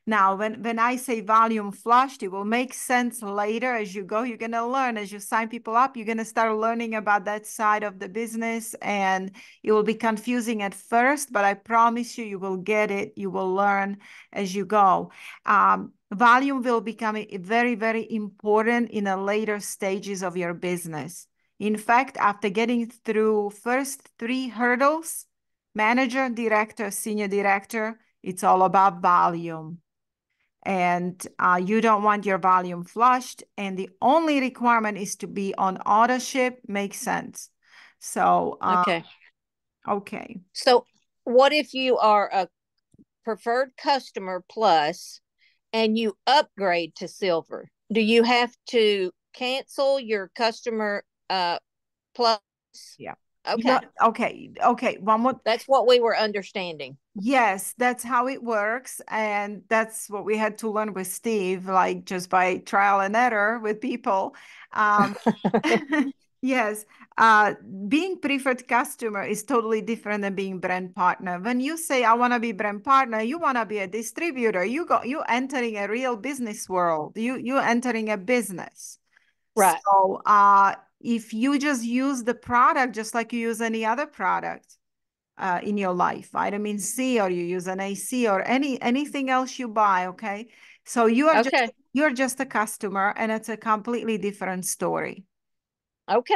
Speaker 2: Now, when I say volume flushed, it will make sense later as you go. You're going to learn as you sign people up. You're going to start learning about that side of the business, and it will be confusing at first, but I promise you, you will get it. You will learn as you go. Volume will become very, very important in the later stages of your business. In fact, after getting through first 3 hurdles, manager, director, senior director, It's all about volume. And you don't want your volume flushed. And the only requirement is to be on auto ship. Makes sense. So,
Speaker 14: Okay.
Speaker 2: okay.
Speaker 14: So what if you are a preferred customer plus and you upgrade to silver? Do you have to cancel your customer plus?
Speaker 2: Yeah.
Speaker 14: Okay.
Speaker 2: Okay. One more.
Speaker 14: That's what we were understanding.
Speaker 2: Yes, that's how it works. And that's what we had to learn with Steve, like just by trial and error with people. Yes, being preferred customer is totally different than being brand partner. When you say I want to be brand partner, you want to be a distributor. You entering a real business world. You entering a business.
Speaker 14: Right.
Speaker 2: So if you just use the product just like you use any other product in your life, vitamin C, or you use an AC or anything else you buy, okay? So you're just a customer, and it's a completely different story.
Speaker 14: Okay.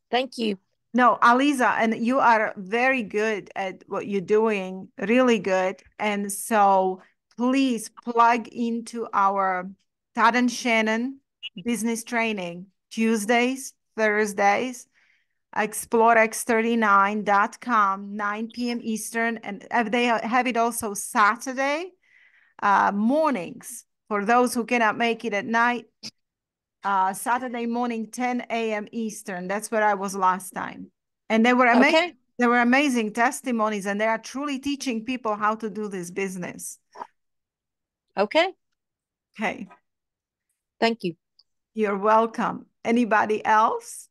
Speaker 14: Thank you.
Speaker 2: No, Aliza, and you are very good at what you're doing, really good. And so please plug into our Todd and Shannon business training Tuesdays, Thursdays, explorex39.com, 9 p.m. Eastern. And they have it also Saturday mornings for those who cannot make it at night. Saturday morning, 10 a.m. Eastern. That's where I was last time. And they were amazing.
Speaker 14: Okay.
Speaker 2: They were amazing testimonies, and they are truly teaching people how to do this business.
Speaker 14: Okay.
Speaker 2: Okay.
Speaker 14: Thank you.
Speaker 2: You're welcome. Anybody else?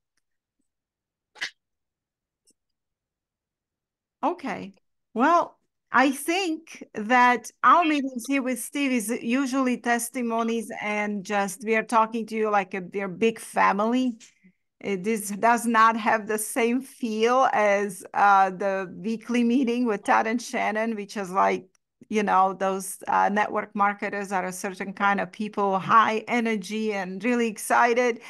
Speaker 2: Okay. Well, I think that our meetings here with Steve is usually testimonies, and just we are talking to you like we're big family. This does not have the same feel as the weekly meeting with Todd and Shannon, which is like, those network marketers are a certain kind of people, high energy and really excited.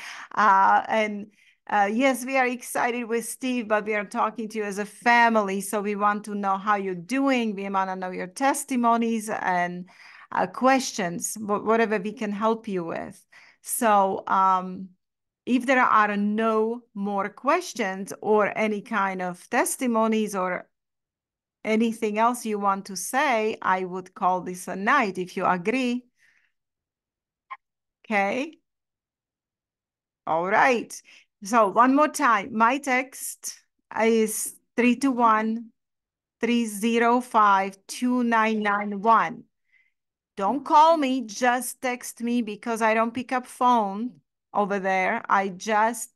Speaker 2: Yes, we are excited with Steve, but we are talking to you as a family. So we want to know how you're doing. We want to know your testimonies and questions, whatever we can help you with. So, if there are no more questions or any kind of testimonies or anything else you want to say, I would call this a night if you agree. Okay. All right. So one more time, my text is 321-305-2991. Don't call me, just text me because I don't pick up phone over there. I just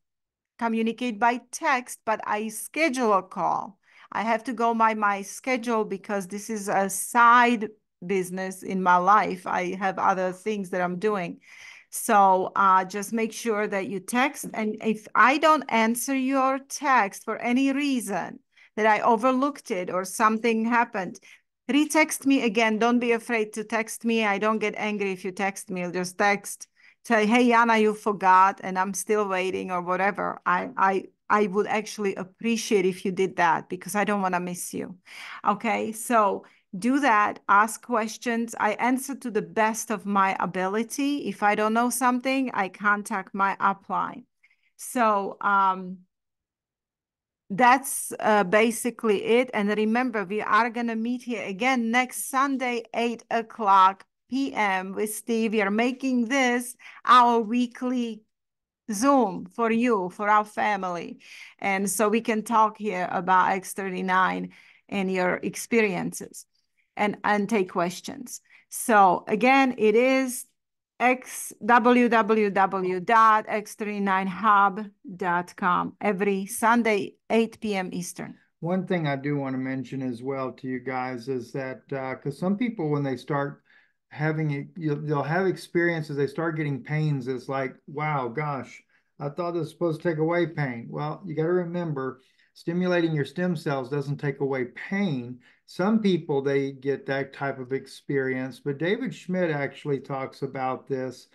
Speaker 2: communicate by text, but I schedule a call. I have to go by my schedule because this is a side business in my life. I have other things that I'm doing. So just make sure that you text. And if I don't answer your text for any reason that I overlooked it or something happened, retext me again. Don't be afraid to text me. I don't get angry if you text me. I'll just text, say, hey, Yana, you forgot and I'm still waiting or whatever. I would actually appreciate if you did that because I don't want to miss you. Okay, so do that, ask questions. I answer to the best of my ability. If I don't know something, I contact my upline. So that's basically it. And remember, we are going to meet here again next Sunday, 8 p.m. with Steve. We are making this our weekly Zoom for you, for our family. And so we can talk here about X39 and your experiences and take questions. So again, it is www.x39hub.com every Sunday, 8 p.m. Eastern.
Speaker 1: One thing I do want to mention as well to you guys is that because some people, when they start having it, they'll have experiences, they start getting pains. It's like, wow, gosh, I thought this was supposed to take away pain. Well, you got to remember, stimulating your stem cells doesn't take away pain. Some people, they get that type of experience, but David Schmidt actually talks about this.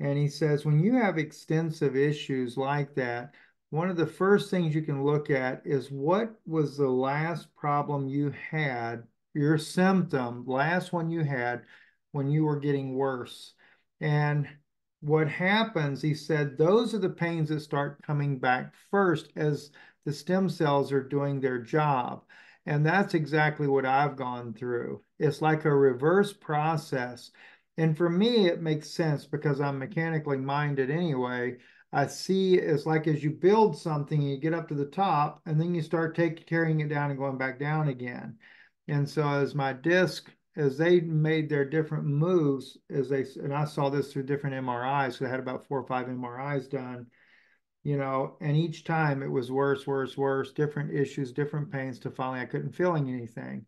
Speaker 1: And he says, when you have extensive issues like that, one of the first things you can look at is what was the last problem you had, your symptom, last one you had when you were getting worse. And what happens, he said, those are the pains that start coming back first as the stem cells are doing their job. And that's exactly what I've gone through. It's like a reverse process. And for me, it makes sense because I'm mechanically minded anyway. I see it's like as you build something, you get up to the top, and then you start carrying it down and going back down again. And so as my disc, as they made their different moves, and I saw this through different MRIs, so I had about 4 or 5 MRIs done, and each time it was worse, worse, worse, different issues, different pains, to finally I couldn't feeling anything.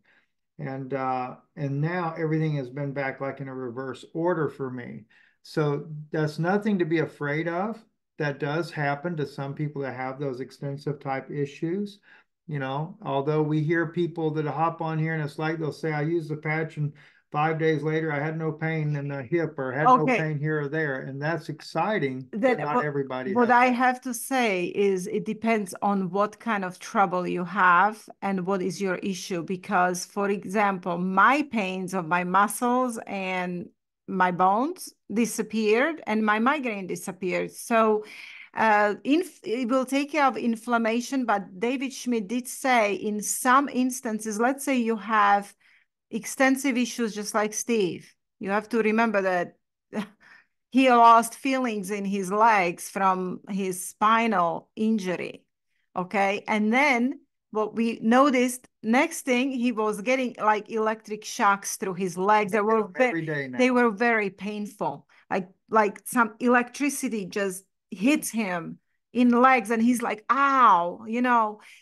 Speaker 1: And now everything has been back like in a reverse order for me. So that's nothing to be afraid of. That does happen to some people that have those extensive type issues. Although we hear people that hop on here and it's like they'll say, I used the patch and 5 days later I had no pain in the hip or had no pain here or there. And that's exciting, but not everybody
Speaker 2: What
Speaker 1: has
Speaker 2: I
Speaker 1: that.
Speaker 2: have to say is it depends on what kind of trouble you have and what is your issue. Because, for example, my pains of my muscles and my bones disappeared and my migraine disappeared. So it will take care of inflammation, but David Schmidt did say in some instances, let's say you have extensive issues just like Steve. You have to remember that he lost feelings in his legs from his spinal injury. Okay. And then what we noticed, next thing, he was getting like electric shocks through his legs.
Speaker 1: Every day now.
Speaker 2: They were very painful. Like some electricity just hits him in legs and he's like, ow.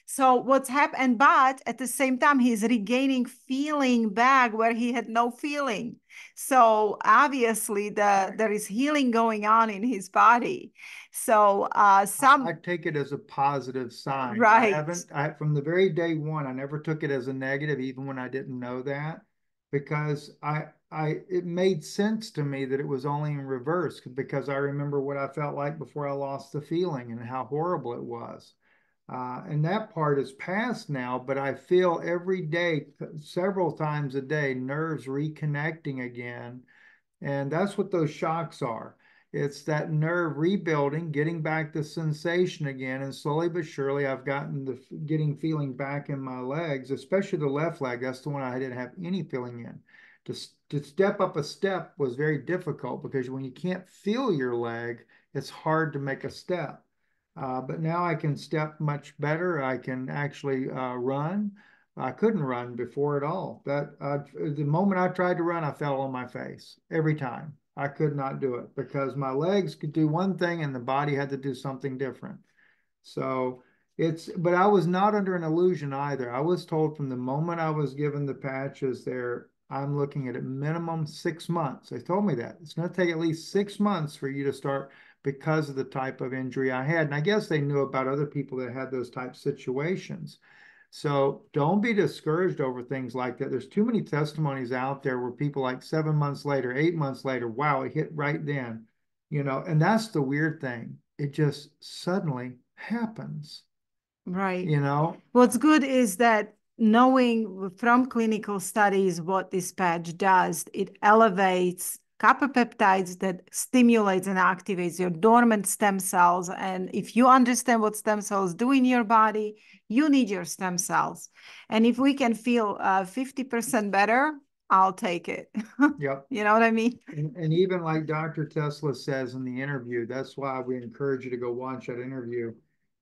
Speaker 2: So what's happened? But at the same time, he's regaining feeling back where he had no feeling. So obviously there is healing going on in his body. So I
Speaker 1: take it as a positive sign.
Speaker 2: Right.
Speaker 1: From the very day one, I never took it as a negative, even when I didn't know that, because it made sense to me that it was only in reverse, because I remember what I felt like before I lost the feeling and how horrible it was. And that part is past now, but I feel every day, several times a day, nerves reconnecting again. And that's what those shocks are. It's that nerve rebuilding, getting back the sensation again. And slowly but surely, I've gotten getting feeling back in my legs, especially the left leg. That's the one I didn't have any feeling in. To step up a step was very difficult because when you can't feel your leg, it's hard to make a step. But now I can step much better. I can actually run. I couldn't run before at all. The moment I tried to run, I fell on my face every time. I could not do it because my legs could do one thing and the body had to do something different. So but I was not under an illusion either. I was told from the moment I was given the patches there, I'm looking at a minimum 6 months. They told me that it's going to take at least 6 months for you to start because of the type of injury I had. And I guess they knew about other people that had those type situations. So don't be discouraged over things like that. There's too many testimonies out there where people like 7 months later, 8 months later, wow, it hit right then, and that's the weird thing. It just suddenly happens.
Speaker 2: Right. What's good is that knowing from clinical studies what this patch does, it elevates kappa peptides that stimulates and activates your dormant stem cells. And if you understand what stem cells do in your body, you need your stem cells. And if we can feel 50% better, I'll take it.
Speaker 1: Yep.
Speaker 2: You know what I mean?
Speaker 1: And even like Dr. Tesla says in the interview, that's why we encourage you to go watch that interview.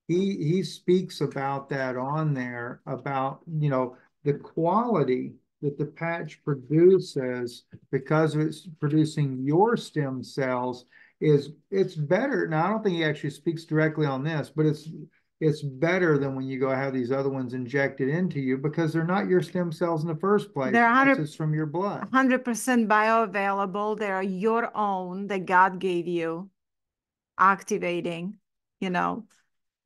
Speaker 1: He speaks about that on there, about the quality that the patch produces because it's producing your stem cells it's better. Now I don't think he actually speaks directly on this, but it's better than when you go have these other ones injected into you because they're not your stem cells in the first place.
Speaker 2: They're
Speaker 1: It's from your blood.
Speaker 2: 100% bioavailable. They are your own that God gave you, activating,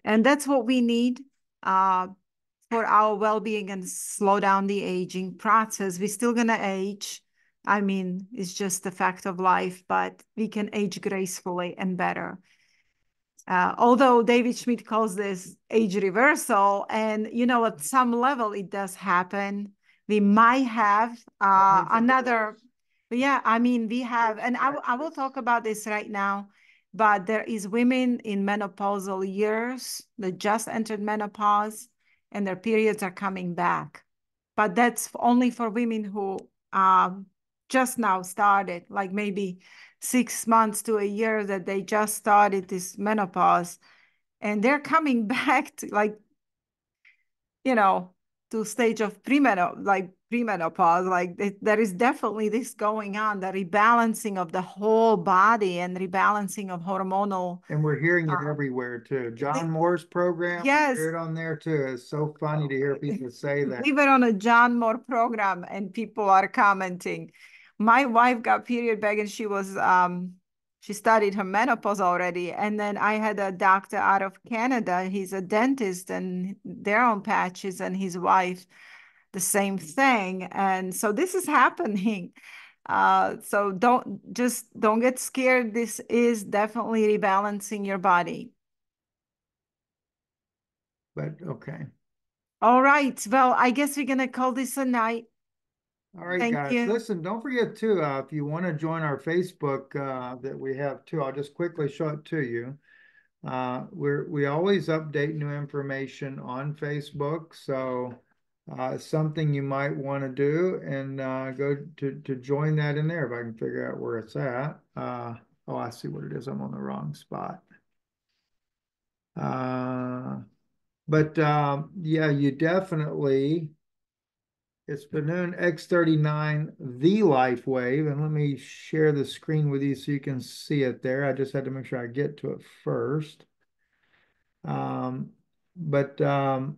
Speaker 2: and that's what we need for our well-being and slow down the aging process. We're still gonna age. I mean, it's just a fact of life, but we can age gracefully and better. Although David Schmidt calls this age reversal, and at some level it does happen. We might have another, yeah, I mean, we have, and I will talk about this right now, but there is women in menopausal years that just entered menopause and their periods are coming back. But that's only for women who just now started, like maybe 6 months to a year that they just started this menopause, and they're coming back to to stage of premenopause. There is definitely this going on, the rebalancing of the whole body and rebalancing of hormonal.
Speaker 1: And we're hearing it everywhere too. John Moore's program,
Speaker 2: yes,
Speaker 1: hear it on there too. It's so funny to hear people say that.
Speaker 2: We were on a John Moore program and people are commenting. My wife got period back and she studied her menopause already. And then I had a doctor out of Canada. He's a dentist and they're on patches, and his wife, the same thing. And so this is happening. So don't get scared. This is definitely rebalancing your body.
Speaker 1: But okay.
Speaker 2: All right. Well, I guess we're gonna call this a night.
Speaker 1: All right,
Speaker 2: Thank
Speaker 1: guys.
Speaker 2: you.
Speaker 1: Listen, don't forget too, if you want to join our Facebook that we have too, I'll just quickly show it to you. We always update new information on Facebook, so something you might want to do, and go to join that in there if I can figure out where it's at. Oh, I see what it is. I'm on the wrong spot. But yeah, you definitely. It's Benoon X39, the Lifewave. And let me share the screen with you so you can see it there. I just had to make sure I get to it first. But there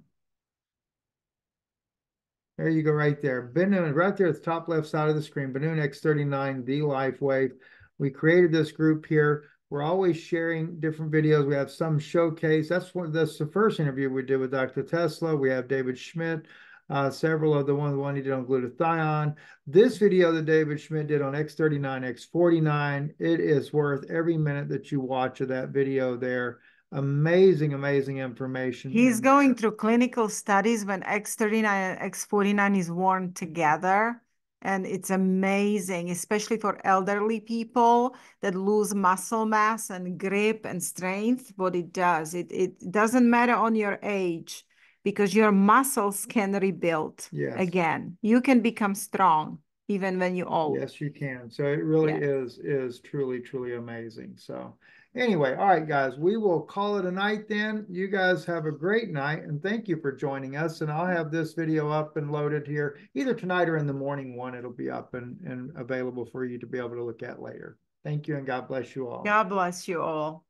Speaker 1: you go right there. Benoon, right there at the top left side of the screen, Benoon X39, the Lifewave. We created this group here. We're always sharing different videos. We have some showcase. That's the first interview we did with Dr. Tesla. We have David Schmidt. Several of the one he did on glutathione. This video that David Schmidt did on X39, X49, it is worth every minute that you watch of that video there. Amazing, amazing information.
Speaker 2: He's going through clinical studies when X39 and X49 is worn together. And it's amazing, especially for elderly people that lose muscle mass and grip and strength, what it does. It doesn't matter on your age, because your muscles can rebuild again. You can become strong even when you're old.
Speaker 1: Yes, you can. So it really is truly, truly amazing. So anyway, all right, guys, we will call it a night then. You guys have a great night, and thank you for joining us. And I'll have this video up and loaded here either tonight or in the morning one. It'll be up and available for you to be able to look at later. Thank you, and God bless you all.
Speaker 2: God bless you all.